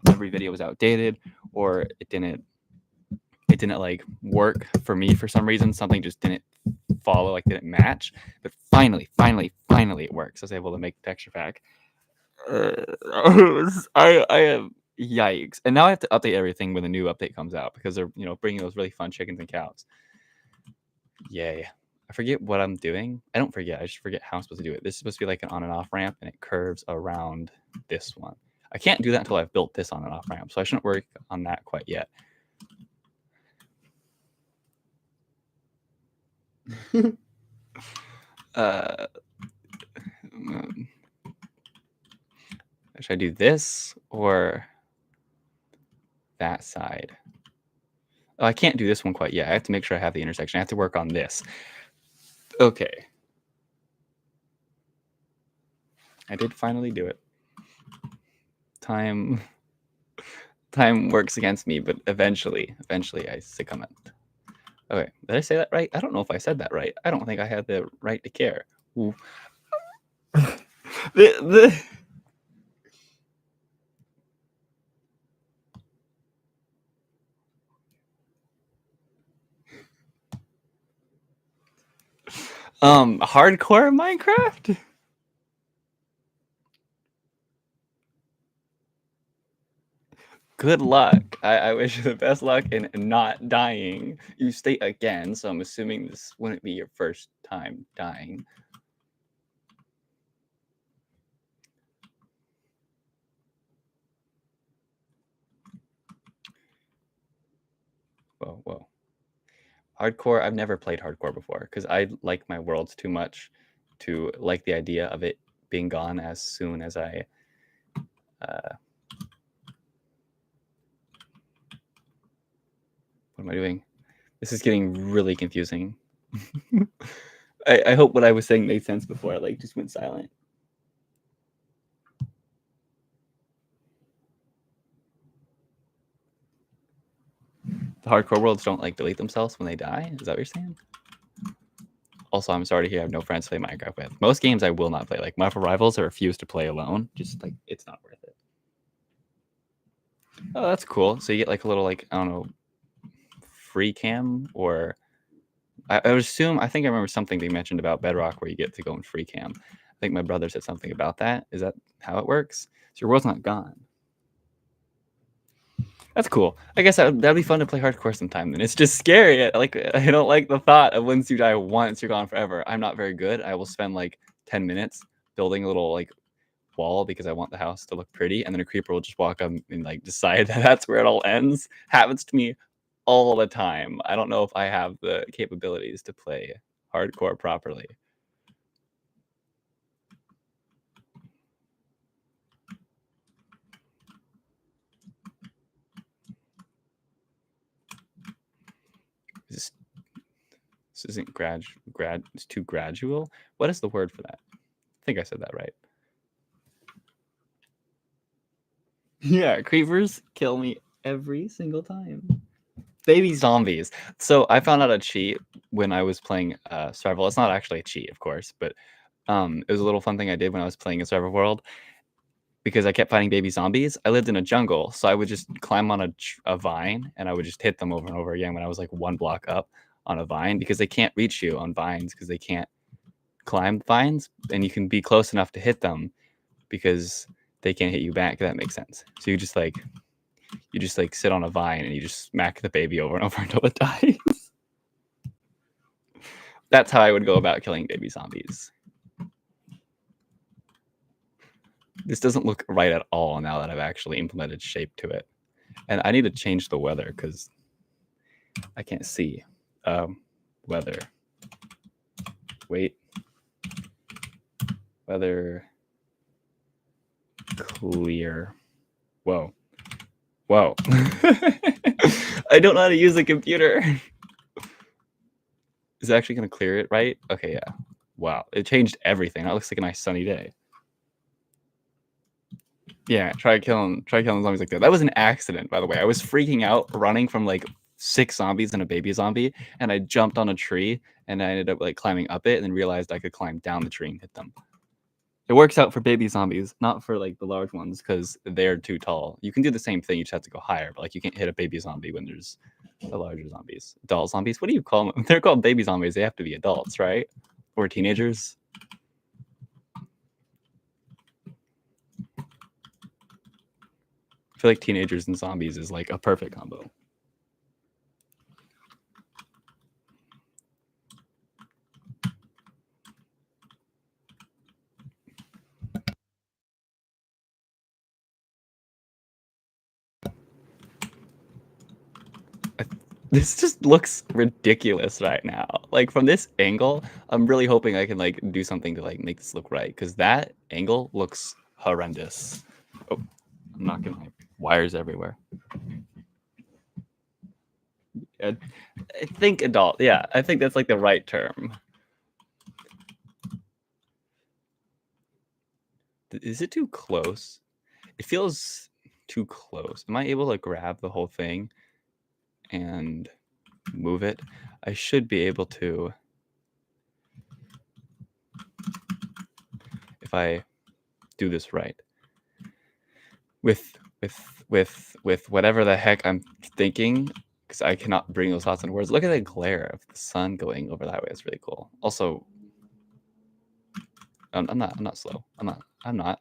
every video was outdated, or it didn't like work for me for some reason. Something just didn't follow, like didn't match. But finally it works. I was able to make the texture pack. I have yikes, and now I have to update everything when the new update comes out, because they're bringing those really fun chickens and cows. Yay. I forget what I'm doing. I don't forget. I just forget how I'm supposed to do it. This is supposed to be like an on and off ramp, and it curves around this one. I can't do that until I've built this on and off ramp, so I shouldn't work on that quite yet. Should I do this or that side? Oh, I can't do this one quite yet. I have to make sure I have the intersection. I have to work on this. Okay. I did finally do it. Time works against me, but eventually I succumb it. Okay, did I say that right? I don't know if I said that right. I don't think I had the right to care. Ooh. the hardcore Minecraft? Good luck. I wish you the best luck in not dying. You state again, so I'm assuming this wouldn't be your first time dying. Whoa. Hardcore, I've never played hardcore before, because I like my worlds too much to like the idea of it being gone as soon as I what am I doing? This is getting really confusing. I hope what I was saying made sense before I just went silent. The hardcore worlds don't delete themselves when they die? Is that what you're saying? Also, I'm sorry to hear I have no friends to play Minecraft with. Most games I will not play. Like Marvel Rivals, I refuse to play alone. Just it's not worth it. Oh, that's cool. So you get a little I don't know, free cam, or I would assume, I think I remember something they mentioned about Bedrock where you get to go in free cam. I think my brother said something about that. Is that how it works? So your world's not gone. That's cool. I guess that'd be fun to play hardcore sometime. Then it's just scary. I don't like the thought of once you die once, you're gone forever. I'm not very good. I will spend like 10 minutes building a little like wall because I want the house to look pretty, and then a creeper will just walk up and like decide that that's where it all ends. Happens to me all the time. I don't know if I have the capabilities to play hardcore properly. This isn't it's too gradual. What is the word for that? I think I said that right. Yeah, creepers kill me every single time. Baby zombies. So I found out a cheat when I was playing survival. It's not actually a cheat, of course, but it was a little fun thing I did when I was playing in Survival World because I kept fighting baby zombies. I lived in a jungle, so I would just climb on a vine and I would just hit them over and over again when I was like one block up on a vine because they can't reach you on vines because they can't climb vines, and you can be close enough to hit them because they can't hit you back. If that makes sense. So you just like sit on a vine and you just smack the baby over and over until it dies. That's how I would go about killing baby zombies. This doesn't look right at all now that I've actually implemented shape to it. And I need to change the weather because I can't see. Weather. Wait. Weather. Clear. Whoa. Whoa. I don't know how to use the computer. Is it actually going to clear it right? Okay, yeah. Wow. It changed everything. That looks like a nice sunny day. Yeah, try killing zombies like that. That was an accident, by the way. I was freaking out running from like 6 zombies and a baby zombie, and I jumped on a tree and I ended up like climbing up it and then realized I could climb down the tree and hit them. It works out for baby zombies, not for like the large ones because they're too tall. You can do the same thing, you just have to go higher, but like you can't hit a baby zombie when there's the larger zombies. Adult zombies? What do you call them? They're called baby zombies. They have to be adults, right? Or teenagers. I feel like teenagers and zombies is like a perfect combo. This just looks ridiculous right now. Like from this angle, I'm really hoping I can like do something to like make this look right because that angle looks horrendous. Oh, I'm knocking my wires everywhere. I think adult. Yeah, I think that's like the right term. Is it too close? It feels too close. Am I able to grab the whole thing and move it? I should be able to if I do this right. With whatever the heck I'm thinking, because I cannot bring those thoughts into words. Look at the glare of the sun going over that way. It's really cool. Also, I'm not slow. I'm not. I'm gonna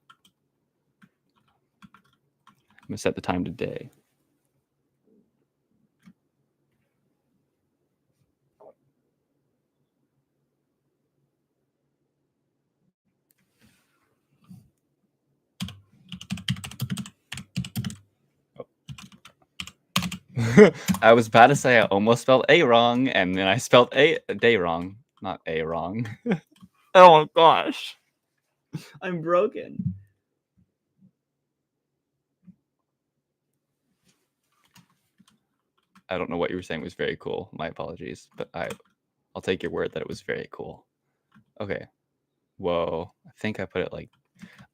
set the time to day. I was about to say I almost spelled A wrong, and then I spelled a day wrong, not A wrong. Oh my gosh, I'm broken. I don't know what you were saying was very cool. My apologies, but I'll take your word that it was very cool. Okay. Whoa. I think I put it like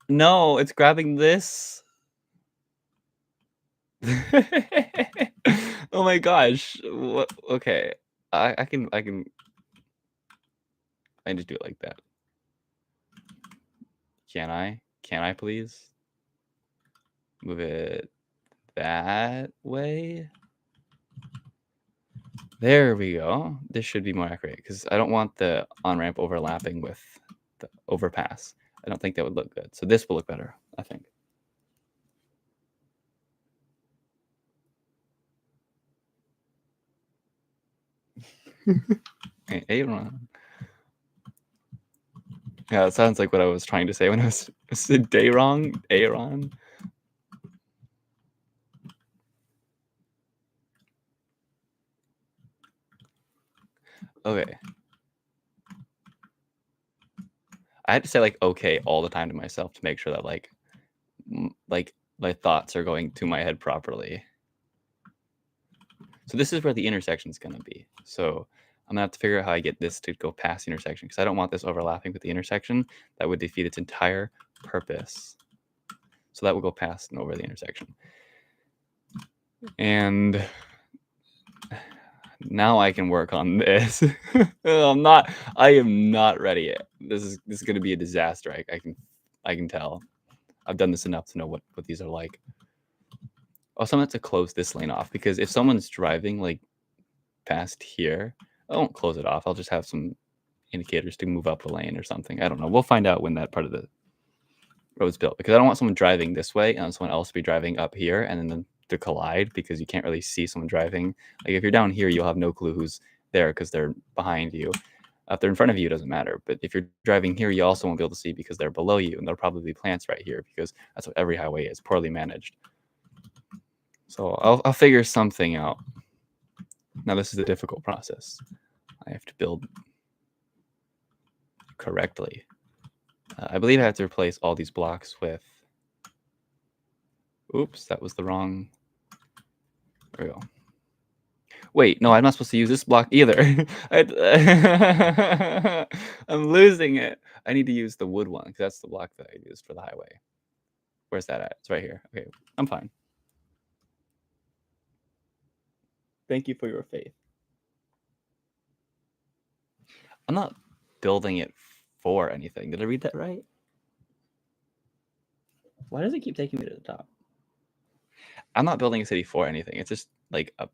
no, it's grabbing this. Oh my gosh. What okay. I can just do it like that. Can I? Can I please? Move it that way. There we go. This should be more accurate because I don't want the on-ramp overlapping with the overpass. I don't think that would look good. So this will look better, I think. Aaron. Yeah, it sounds like what I was trying to say when I said day wrong. Aaron. Okay. I had to say like okay all the time to myself to make sure that like my thoughts are going to my head properly. So this is where the intersection is going to be. So I'm gonna have to figure out how I get this to go past the intersection because I don't want this overlapping with the intersection. That would defeat its entire purpose. So that will go past and over the intersection. And now I can work on this. I am not ready yet. This is going to be a disaster. I can tell. I've done this enough to know what these are like. Also, I'm going to have to close this lane off because if someone's driving like past here, I won't close it off. I'll just have some indicators to move up a lane or something. I don't know. We'll find out when that part of the road's built because I don't want someone driving this way and someone else to be driving up here and then to collide because you can't really see someone driving. Like if you're down here, you'll have no clue who's there because they're behind you. If they're in front of you, it doesn't matter. But if you're driving here, you also won't be able to see because they're below you, and there'll probably be plants right here because that's what every highway is, poorly managed. So I'll figure something out. Now this is a difficult process. I have to build correctly. I believe I have to replace all these blocks with. Oops, that was the wrong. There we go. Wait, no, I'm not supposed to use this block either. I'm losing it. I need to use the wood one because that's the block that I used for the highway. Where's that at? It's right here. Okay, I'm fine. Thank you for your faith. I'm not building it for anything. Did I read that right? Why does it keep taking me to the top? I'm not building a city for anything. It's just like a.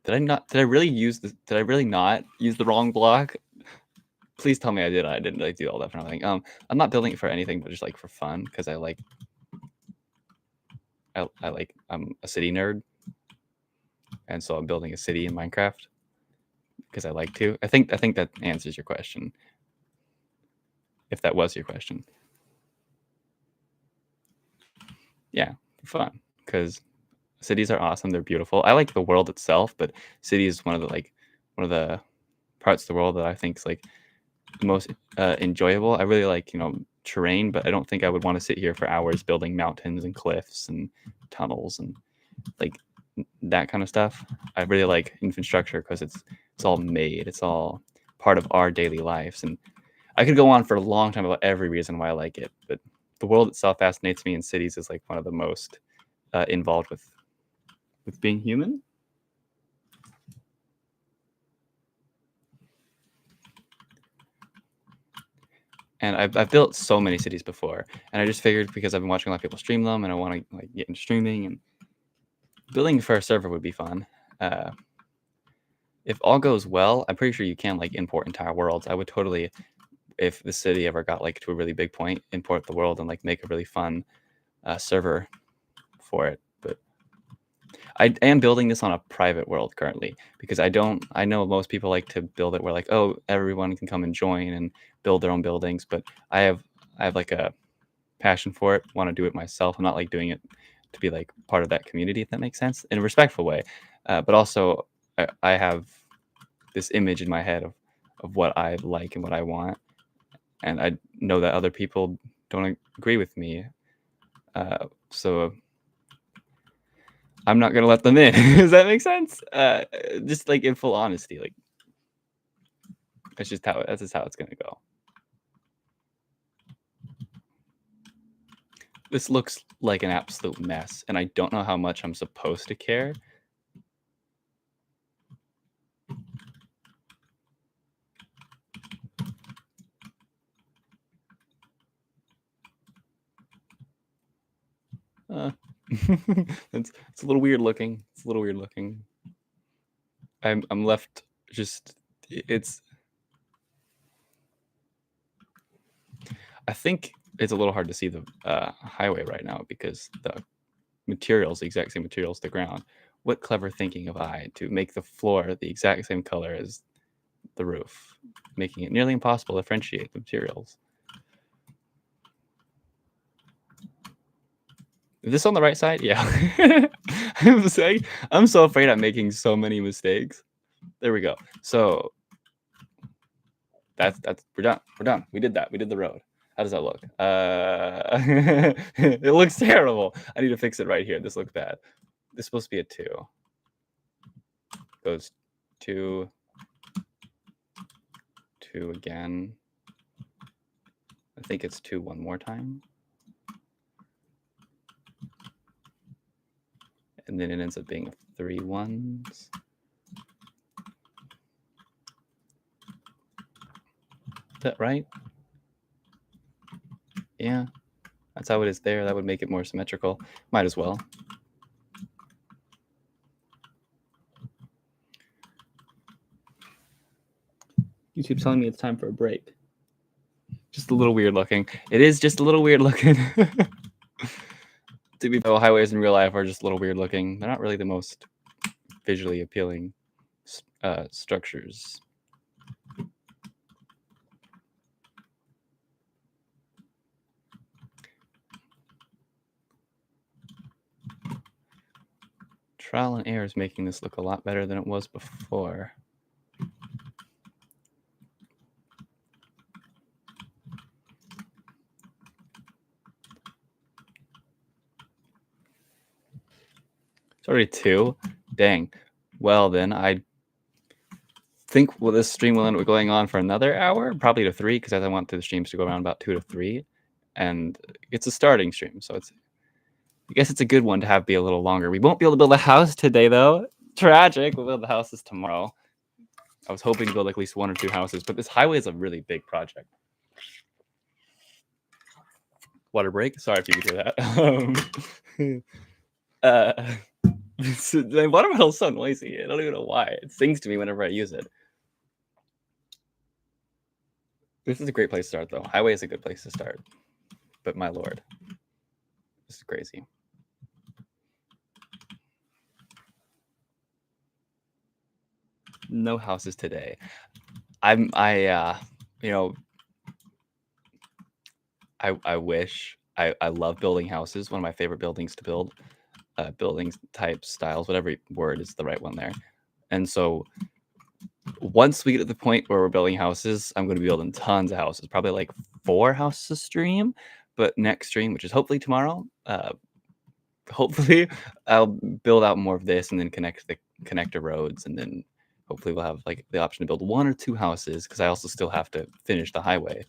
Did I really not use the wrong block? Please tell me I did. I didn't like do all that for nothing. I'm not building it for anything, but just like for fun because I'm a city nerd, and so I'm building a city in Minecraft because I like to. I think that answers your question. If that was your question, yeah, for fun because cities are awesome. They're beautiful. I like the world itself, but city is one of the parts of the world that I think is like the most enjoyable. I really like terrain, but I don't think I would want to sit here for hours building mountains and cliffs and tunnels and like that kind of stuff. I really like infrastructure because it's all made. It's all part of our daily lives, and I could go on for a long time about every reason why I like it. But the world itself fascinates me, and cities is like one of the most involved with being human. And I've built so many cities before, and I just figured because I've been watching a lot of people stream them, and I want to like get into streaming, and building for a server would be fun. If all goes well, I'm pretty sure you can like import entire worlds. I would totally, if the city ever got like to a really big point, import the world and like make a really fun server for it. But I am building this on a private world currently because I know most people like to build it where like, oh, everyone can come and join and build their own buildings, but I have like a passion for it, want to do it myself. I'm not like doing it to be like part of that community, if that makes sense, in a respectful way. But also I have this image in my head of what I like and what I want, and I know that other people don't agree with me. So I'm not gonna let them in. Does that make sense? Just like in full honesty, like that's just how it's gonna go. This looks like an absolute mess, and I don't know how much I'm supposed to care. It's a little weird looking. I'm left just. I think it's a little hard to see the highway right now because the materials, the exact same materials, the ground. What clever thinking of I to make the floor the exact same color as the roof, making it nearly impossible to differentiate the materials. Is this on the right side? Yeah. I'm so afraid I'm making so many mistakes. There we go. So that's we're done. We did that. We did the road. How does that look? It looks terrible. I need to fix it right here. This looks bad. This is supposed to be a 2. Goes 2, 2 again. I think it's 2 one more time. And then it ends up being 3 1s. Is that right? Yeah, that's how it is there. That would make it more symmetrical. Might as well. YouTube's telling me it's time for a break. Just a little weird looking. It is just a little weird looking. To be fair, highways in real life are just a little weird looking. They're not really the most visually appealing structures. Trial and error is making this look a lot better than it was before. It's already 2. Dang. Well, then I think this stream will end up going on for another hour, probably to 3, because I want the streams to go around about 2 to 3, and it's a starting stream, so I guess it's a good one to have be a little longer. We won't be able to build a house today, though. Tragic. We'll build the houses tomorrow. I was hoping to build at least 1 or 2 houses, but this highway is a really big project. Water break. Sorry if you could hear that. The watermelon's so noisy. I don't even know why. It sings to me whenever I use it. This is a great place to start, though. Highway is a good place to start. But my lord, this is crazy. No houses today. I wish. I love building houses. One of my favorite buildings to build. Buildings, types, styles, whatever word is the right one there. And so once we get to the point where we're building houses, I'm going to be building tons of houses, probably like 4 houses a stream. But next stream, which is hopefully tomorrow, hopefully I'll build out more of this and then connect the connector roads, and then hopefully we'll have like the option to build 1 or 2 houses, because I also still have to finish the highway.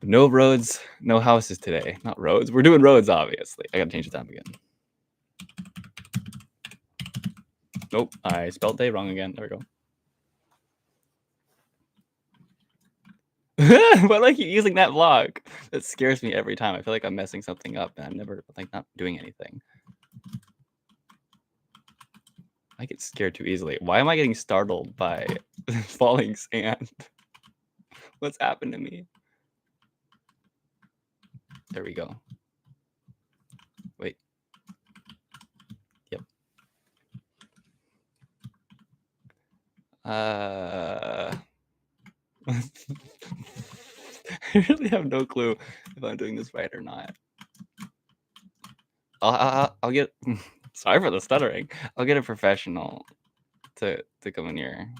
No roads, no houses today. Not roads. We're doing roads, obviously. I gotta change the time again. Nope, I spelled day wrong again. There we go. Why do I keep using that block? That scares me every time. I feel like I'm messing something up, and I'm never like not doing anything. I get scared too easily. Why am I getting startled by falling sand? What's happened to me? There we go. Wait. Yep. I really have no clue if I'm doing this right or not. I'll get. Sorry for the stuttering. I'll get a professional to come in here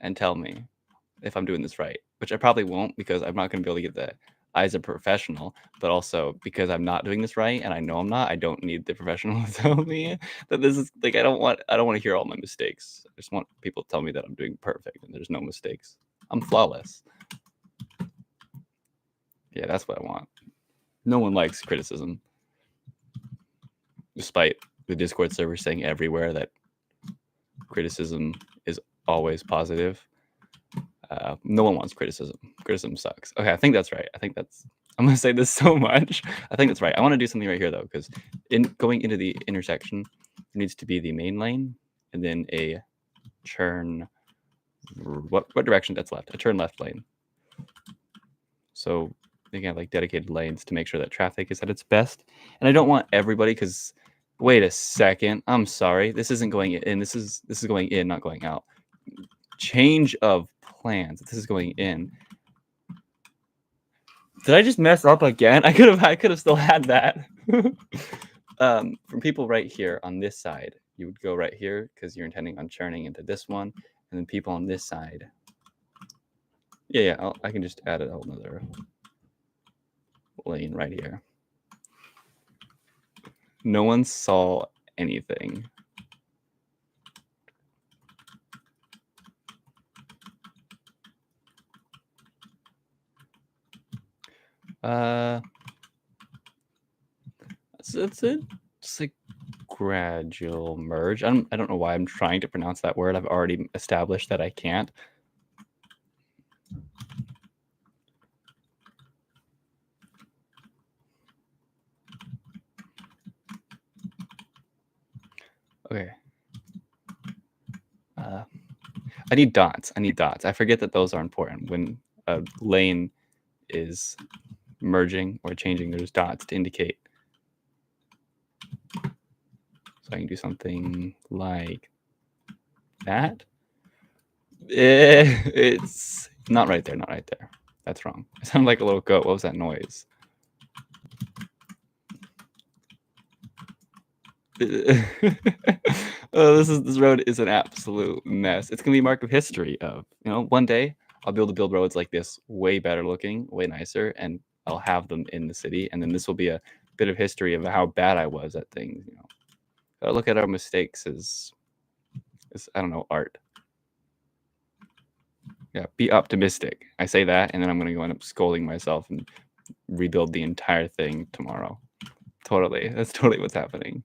and tell me if I'm doing this right, which I probably won't, because I'm not going to be able to get the eyes of a professional, but also because I'm not doing this right and I know I'm not. I don't need the professional to tell me that this is like I don't want to hear all my mistakes. I just want people to tell me that I'm doing perfect and there's no mistakes. I'm flawless. Yeah, that's what I want. No one likes criticism, despite the Discord server saying everywhere that criticism is always positive. No one wants criticism. Criticism sucks. Okay, I think that's right. I'm gonna say this so much. I think that's right. I want to do something right here though, because in going into the intersection, there needs to be the main lane and then a turn. What direction that's left? A turn left lane. So they have like dedicated lanes to make sure that traffic is at its best. And I don't want everybody, because Wait a second. I'm sorry. This isn't going in. This is going in, not going out. Change of plans. This is going in. Did I just mess up again? I could have still had that. From people right here on this side, you would go right here because you're intending on churning into this one, and then people on this side. Yeah, I can just add another lane right here. No one saw anything. It's like gradual merge. I don't know why I'm trying to pronounce that word. I've already established that I can't. Okay. I need dots. I forget that those are important when a lane is merging or changing. There's dots to indicate. So I can do something like that. It's not right there. Not right there. That's wrong. I sound like a little goat. What was that noise? Oh, this road is an absolute mess. It's gonna be a mark of history of, one day I'll be able to build roads like this way better looking, way nicer, and I'll have them in the city. And then this will be a bit of history of how bad I was at things. Gotta look at our mistakes as I don't know, art. Yeah, be optimistic. I say that, and then I'm gonna go end up scolding myself and rebuild the entire thing tomorrow. Totally, that's totally what's happening.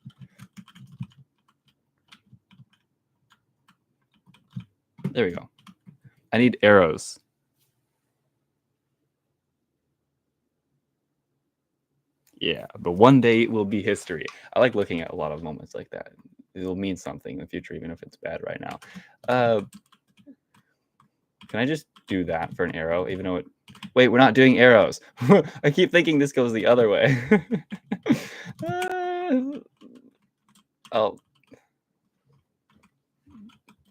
There we go. I need arrows. Yeah, but one day it will be history. I like looking at a lot of moments like that. It'll mean something in the future, even if it's bad right now. Can I just do that for an arrow, even though it... Wait, we're not doing arrows. I keep thinking this goes the other way. Oh.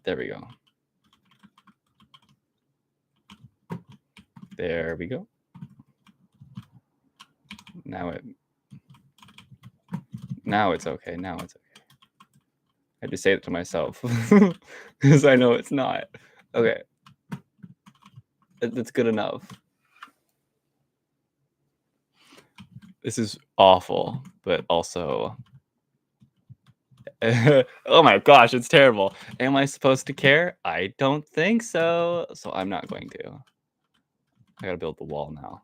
There we go. There we go. Now it's okay. Now it's okay. I had to say it to myself because I know it's not. Okay. That's good enough. This is awful, but also... Oh my gosh, it's terrible. Am I supposed to care? I don't think so. So I'm not going to. I gotta build the wall now.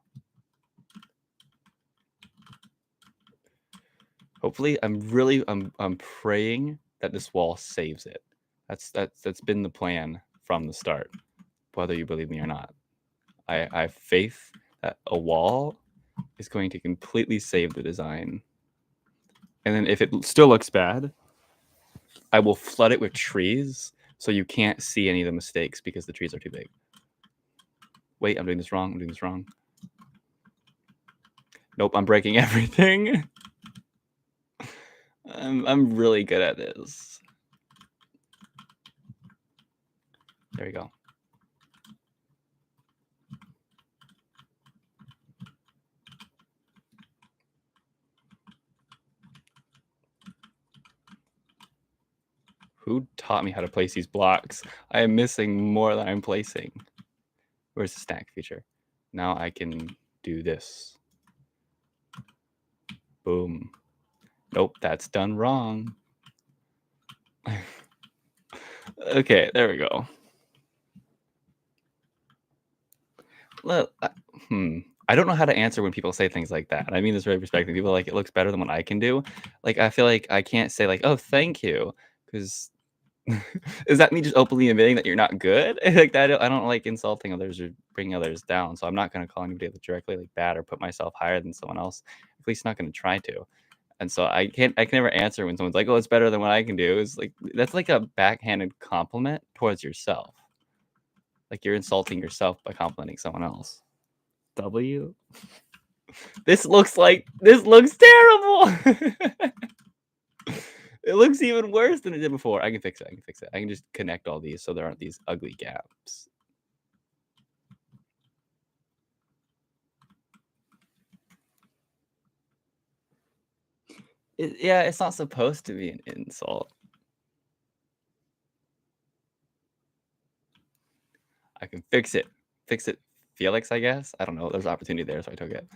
Hopefully, I'm praying that this wall saves it. That's been the plan from the start, whether you believe me or not. I have faith that a wall is going to completely save the design. And then if it still looks bad, I will flood it with trees so you can't see any of the mistakes because the trees are too big. Wait, I'm doing this wrong. Nope, I'm breaking everything. I'm really good at this. There we go. Who taught me how to place these blocks? I am missing more than I'm placing. Where's the stack feature? Now I can do this. Boom. Nope, that's done wrong. Okay, there we go. Look, I don't know how to answer when people say things like that. I mean this very respectfully. People are like, it looks better than what I can do. Like, I feel like I can't say like, oh, thank you, because is that me just openly admitting that you're not good? Like that, I don't like insulting others or bringing others down. So I'm not going to call anybody directly like bad or put myself higher than someone else. At least not going to try to. And so I can never answer when someone's like, oh, it's better than what I can do. It's like, that's like a backhanded compliment towards yourself. Like you're insulting yourself by complimenting someone else. W. This looks terrible. It looks even worse than it did before. I can fix it. I can fix it. I can just connect all these so there aren't these ugly gaps. Yeah, it's not supposed to be an insult. I can fix it. Fix it, Felix, I guess. I don't know. There's opportunity there, so I took it.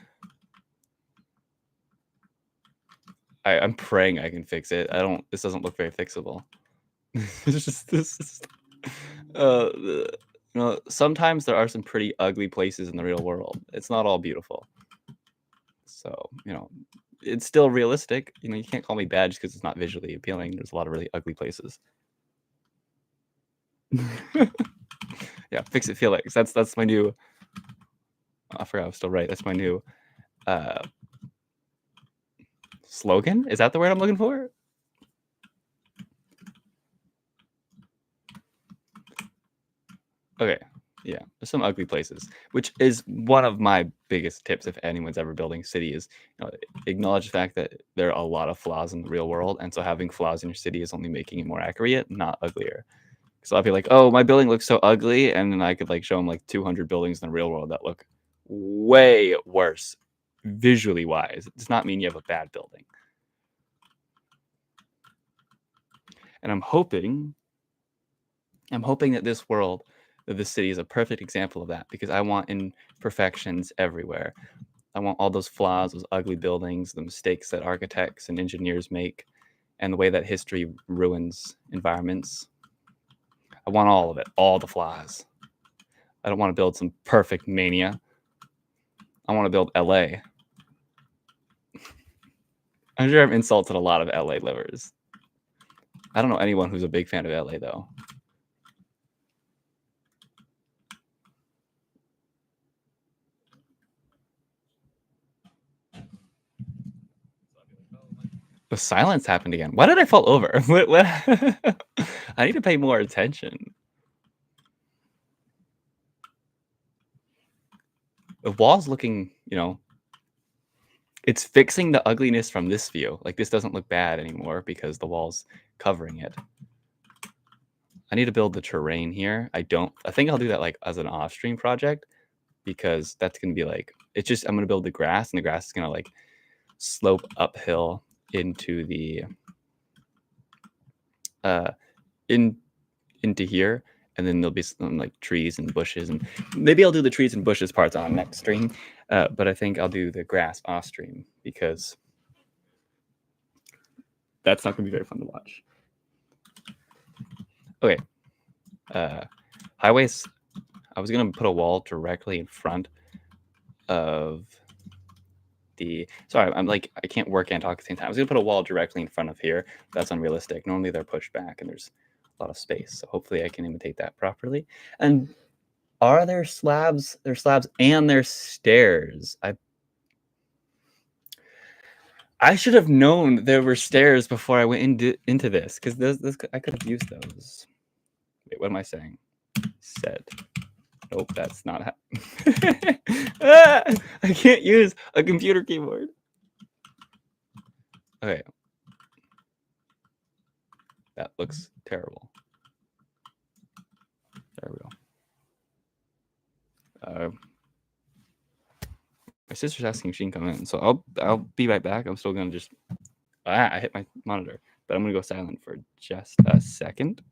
I'm praying I can fix it. I don't. This doesn't look very fixable. It's just this. You know, sometimes there are some pretty ugly places in the real world. It's not all beautiful. So you know, it's still realistic. You know, you can't call me bad just because it's not visually appealing. There's a lot of really ugly places. Yeah, fix it, Felix. That's my new. I forgot I was still right. That's my new uh, slogan. Is that the word I'm looking for? Okay. Yeah, there's some ugly places, which is one of my biggest tips if anyone's ever building a city is, you know, acknowledge the fact that there are a lot of flaws in the real world, and so having flaws in your city is only making it more accurate, not uglier. So I'll be like, oh, my building looks so ugly, and then I could like show them like 200 buildings in the real world that look way worse visually wise. It does not mean you have a bad building. And I'm hoping that this world, that this city is a perfect example of that because I want imperfections everywhere. I want all those flaws, those ugly buildings, the mistakes that architects and engineers make, and the way that history ruins environments. I want all of it, all the flaws. I don't want to build some perfect mania. I want to build LA. I'm sure I've insulted a lot of LA livers. I don't know anyone who's a big fan of LA though. The silence happened again. Why did I fall over? What? I need to pay more attention. The wall's looking, you know, it's fixing the ugliness from this view. Like this doesn't look bad anymore because the wall's covering it. I need to build the terrain here. I think I'll do that like as an off-stream project because that's going to be like, it's just, I'm going to build the grass and the grass is going to like slope uphill into the, into here. And then there'll be some like trees and bushes, and maybe I'll do the trees and bushes parts on next stream. But I think I'll do the grass off stream because that's not going to be very fun to watch. Okay. Highways. I was going to put a wall directly in front of the. Sorry, I'm like, I can't work and talk at the same time. I was going to put a wall directly in front of here. That's unrealistic. Normally they're pushed back and there's a lot of space. So hopefully I can imitate that properly. And are there slabs? There's slabs and there's stairs. I should have known there were stairs before I went into this because this I could have used those. Wait, what am I saying? Said. Nope, that's not how. I can't use a computer keyboard. Okay. That looks terrible. There we go. My sister's asking if she can come in, so I'll be right back. I'm still gonna just I hit my monitor, but I'm gonna go silent for just a second.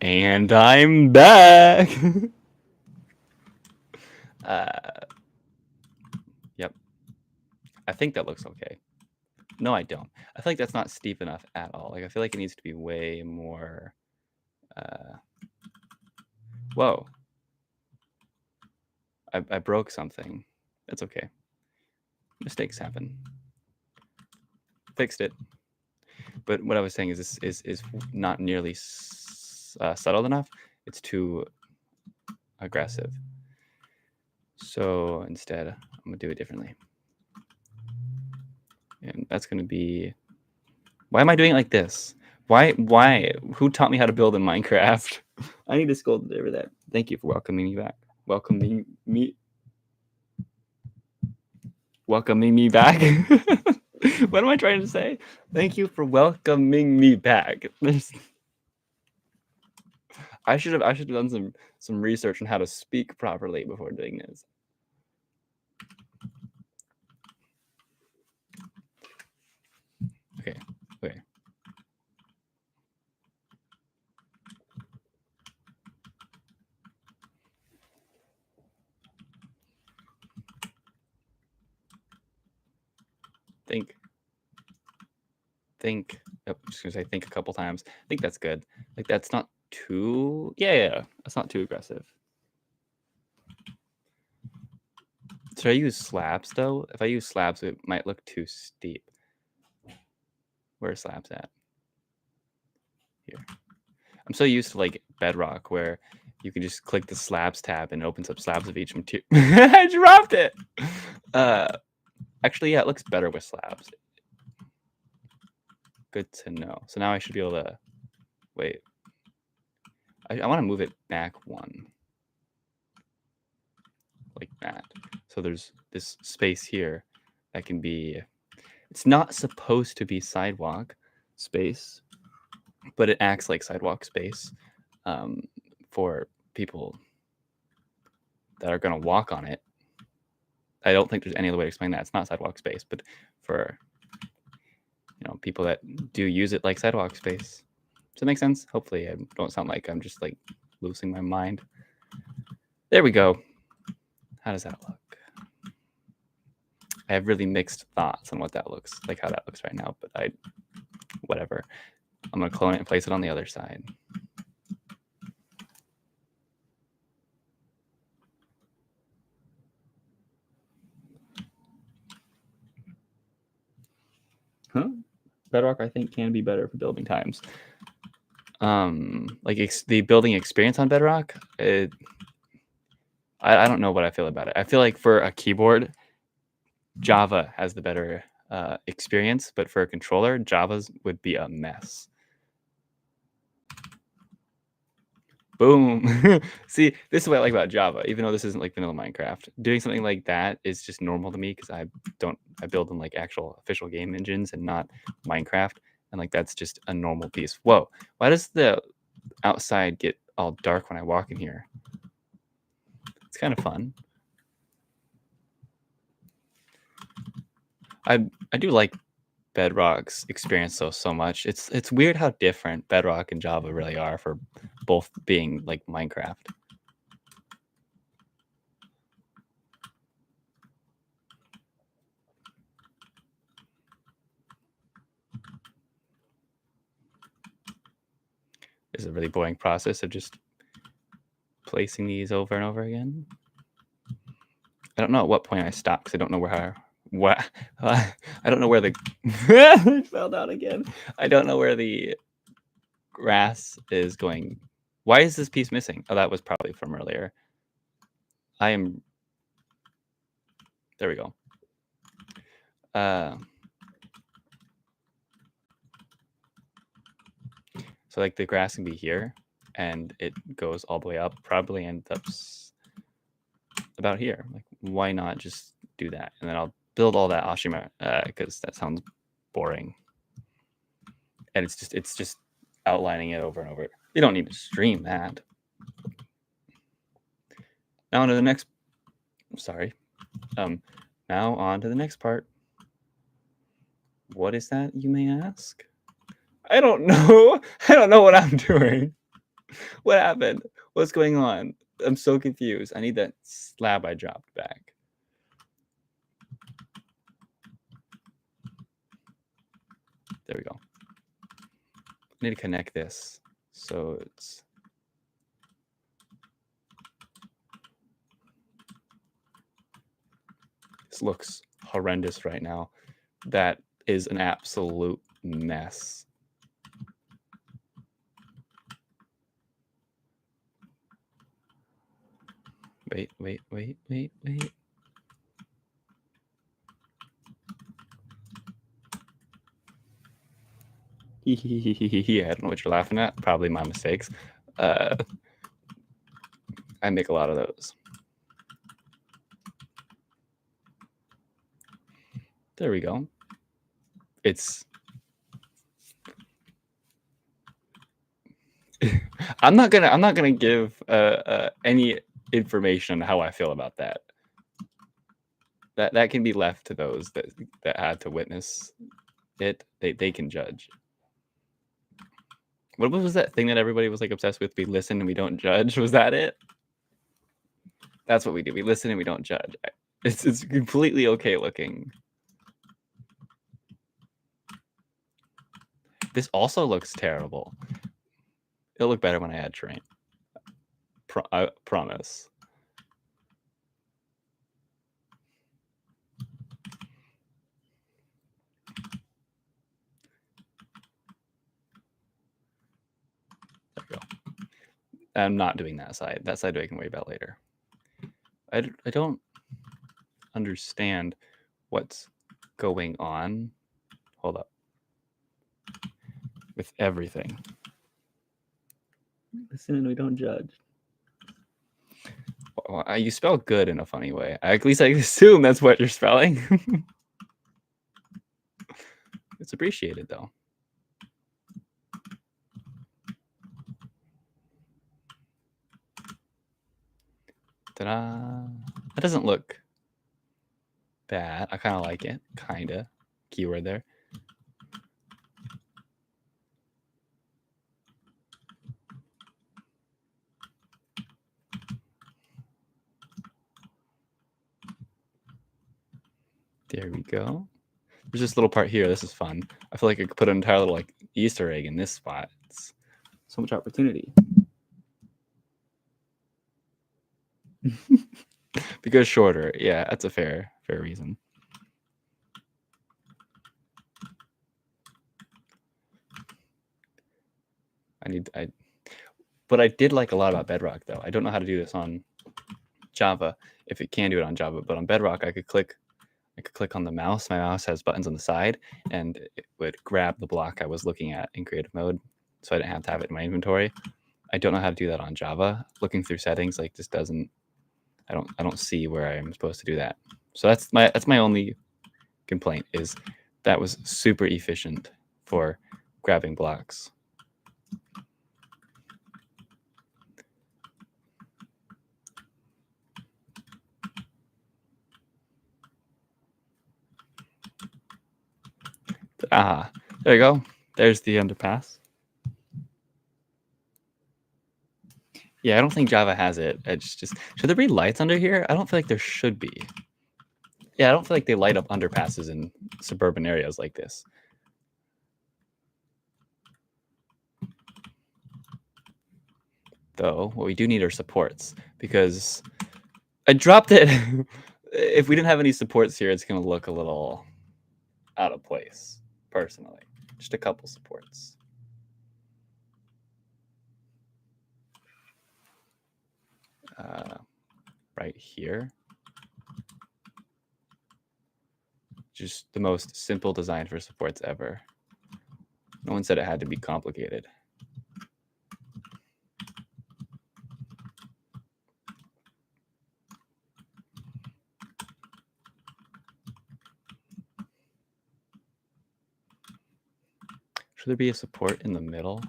And I'm back. Yep. I think that looks okay. No, I don't. I feel like that's not steep enough at all. Like I feel like it needs to be way more. Whoa. I broke something. That's okay. Mistakes happen. Fixed it. But what I was saying is this is not nearly subtle enough. It's too aggressive. So instead, I'm gonna do it differently. And that's gonna be. Why am I doing it like this? Why? Who taught me how to build in Minecraft? I need to scold over that. Thank you for welcoming me back. Welcoming me back. What am I trying to say? Thank you for welcoming me back. I should have done some research on how to speak properly before doing this. Okay. Think. Oh, I'm just gonna say think a couple times. I think that's good. Like that's not too. Yeah. That's not too aggressive. Should I use slabs though? If I use slabs, it might look too steep. Where are slabs at? Here. I'm so used to like Bedrock where you can just click the slabs tab and it opens up slabs of each material. I dropped it. Actually, yeah, it looks better with slabs. Good to know. So now I should be able to wait. I want to move it back one. Like that. So there's this space here that can be. It's not supposed to be sidewalk space, but it acts like sidewalk space for people that are going to walk on it. I don't think there's any other way to explain that. It's not sidewalk space, but for people that do use it like sidewalk space. Does that make sense? Hopefully, I don't sound like I'm just like losing my mind. There we go. How does that look? I have really mixed thoughts on what that looks like, how that looks right now, but whatever. I'm going to clone it and place it on the other side. Huh? Bedrock, I think, can be better for building times. Like the building experience on Bedrock, I don't know what I feel about it. I feel like for a keyboard, Java has the better experience, but for a controller, Java's would be a mess. Boom. See, this is what I like about Java, even though this isn't like vanilla Minecraft. Doing something like that is just normal to me because I build in like actual official game engines and not Minecraft. And like that's just a normal piece. Whoa. Why does the outside get all dark when I walk in here? It's kind of fun. I do like Bedrock's experience so much. It's weird how different Bedrock and Java really are for both being like Minecraft. It's a really boring process of just placing these over and over again. I don't know at what point I stopped because I don't know I don't know where the it fell down again. I don't know where the grass is going. Why is this piece missing? Oh, that was probably from earlier. There we go. So like the grass can be here and it goes all the way up, probably ends up about here. Like, why not just do that? And then I'll build all that Ashima because that sounds boring. And it's just outlining it over and over. You don't need to stream that. Now on to the next. Sorry. Now on to the next part. What is that, you may ask? I don't know. I don't know what I'm doing. What happened? What's going on? I'm so confused. I need that slab I dropped back. There we go. I need to connect this. So it's... This looks horrendous right now. That is an absolute mess. Wait. I don't know what you're laughing at. Probably my mistakes. I make a lot of those. There we go. It's... I'm not gonna give any information on how I feel about that. That can be left to those that had to witness it. They can judge. What was that thing that everybody was like obsessed with? We listen and we don't judge. Was that it? That's what we do. We listen and we don't judge. It's completely okay looking. This also looks terrible. It'll look better when I add terrain. I promise. There we go. I'm not doing that side. That side I can worry about later. I don't understand what's going on. Hold up. With everything. Listen and we don't judge. Well, you spell good in a funny way. At least I assume that's what you're spelling. It's appreciated though. Ta-da! That doesn't look bad. I kind of like it. Kinda. Keyword there. There we go. There's this little part here. This is fun. I feel like I could put an entire little like Easter egg in this spot. It's so much opportunity. Because shorter. Yeah, that's a fair reason. But I did like a lot about Bedrock though. I don't know how to do this on Java, if it can do it on Java, but on Bedrock I could click on the mouse. My mouse has buttons on the side and it would grab the block I was looking at in creative mode. So I didn't have to have it in my inventory. I don't know how to do that on Java. Looking through settings, like this doesn't, I don't see where I'm supposed to do that. So that's my only complaint, is that was super efficient for grabbing blocks. There you go. There's the underpass. Yeah, I don't think Java has it. It's just, should there be lights under here? I don't feel like there should be. Yeah, I don't feel like they light up underpasses in suburban areas like this. Though, what we do need are supports, because I dropped it. If we didn't have any supports here, it's going to look a little out of place, personally. Just a couple supports. Right here. Just the most simple design for supports ever. No one said it had to be complicated. Should there be a support in the middle?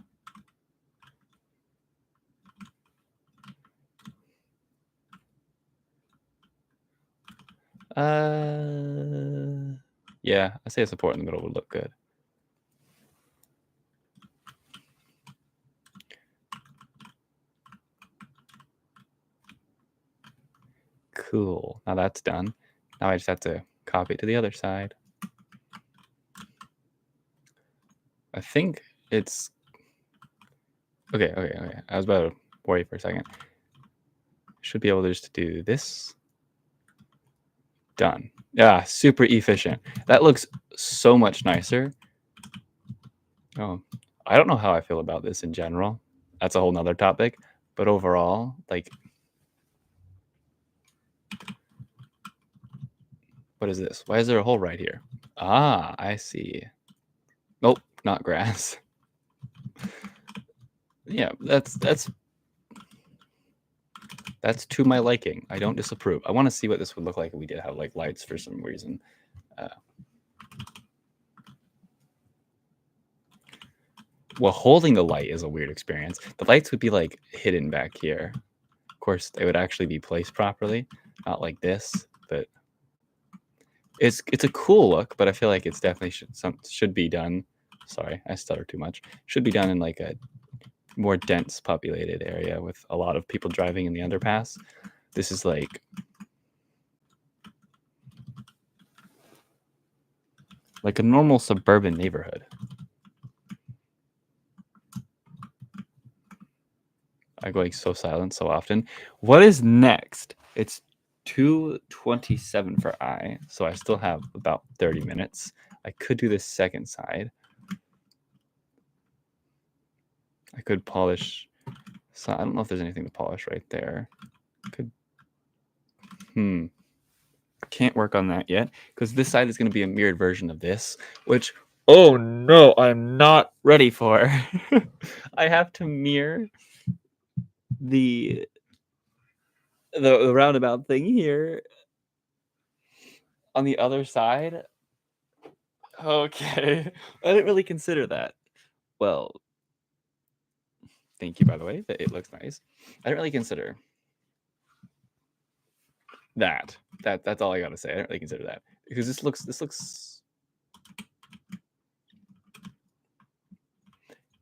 Yeah, I say a support in the middle would look good. Cool. Now that's done. Now I just have to copy it to the other side. I think it's okay. I was about to worry for a second. Should be able to just do this. Done. Yeah, super efficient. That looks so much nicer. Oh, I don't know how I feel about this in general. That's a whole nother topic. But overall, like, what is this? Why is there a hole right here? Ah, I see. Nope, not grass. Yeah, that's to my liking. I don't disapprove. I want to see what this would look like if we did have like lights for some reason. Well, holding the light is a weird experience. The lights would be like hidden back here. Of course, they would actually be placed properly, not like this. But it's a cool look. But I feel like it's definitely should be done. Sorry, I stutter too much. Should be done in like a more dense populated area with a lot of people driving in the underpass. This is like a normal suburban neighborhood. I go like so silent so often. What is next? It's 2:27 for I, so I still have about 30 minutes. I could do this second side. I could polish. So I don't know if there's anything to polish right there. Can't work on that yet because this side is going to be a mirrored version of this, which, oh no, I'm not ready for. I have to mirror the roundabout thing here on the other side. Okay. I didn't really consider that. Well, thank you, by the way. It looks nice. I didn't really consider that. That's all I gotta say. I didn't really consider that because this looks.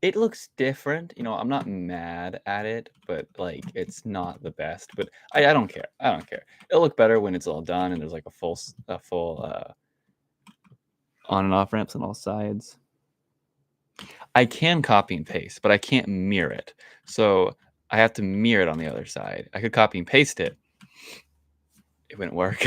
It looks different. You know, I'm not mad at it, but like it's not the best. But I don't care. I don't care. It'll look better when it's all done and there's like a full on and off ramps on all sides. I can copy and paste, but I can't mirror it. So I have to mirror it on the other side. I could copy and paste it. It wouldn't work.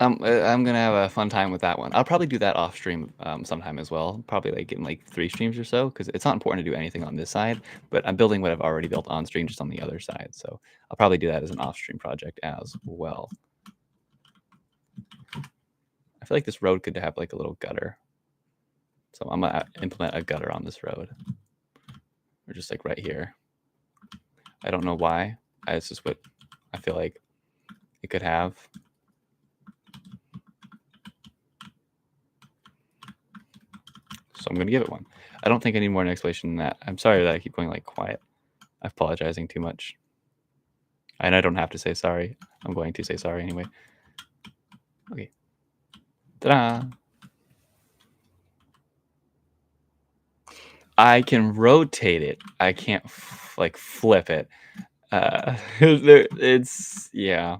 I'm gonna have a fun time with that one. I'll probably do that off stream sometime as well. Probably like in like 3 streams or so, because it's not important to do anything on this side. But I'm building what I've already built on stream just on the other side. So I'll probably do that as an off stream project as well. I feel like this road could have like a little gutter. So I'm gonna implement a gutter on this road, or just like right here. I don't know why. It's just what I feel like it could have. So I'm going to give it one. I don't think I need more an explanation than that. I'm sorry that I keep going like quiet. I'm apologizing too much. And I don't have to say sorry. I'm going to say sorry anyway. Okay. Ta-da! I can rotate it. I can't like flip it. It's, yeah.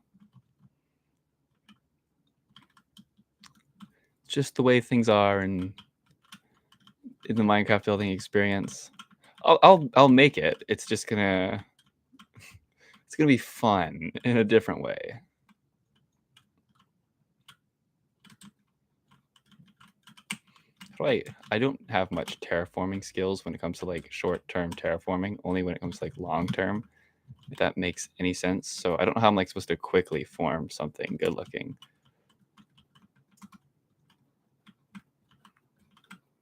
Just the way things are in the Minecraft building experience. I'll make it. It's just gonna be fun in a different way. Right. I don't have much terraforming skills when it comes to like short-term terraforming, only when it comes to like long-term, if that makes any sense. So I don't know how I'm like supposed to quickly form something good looking.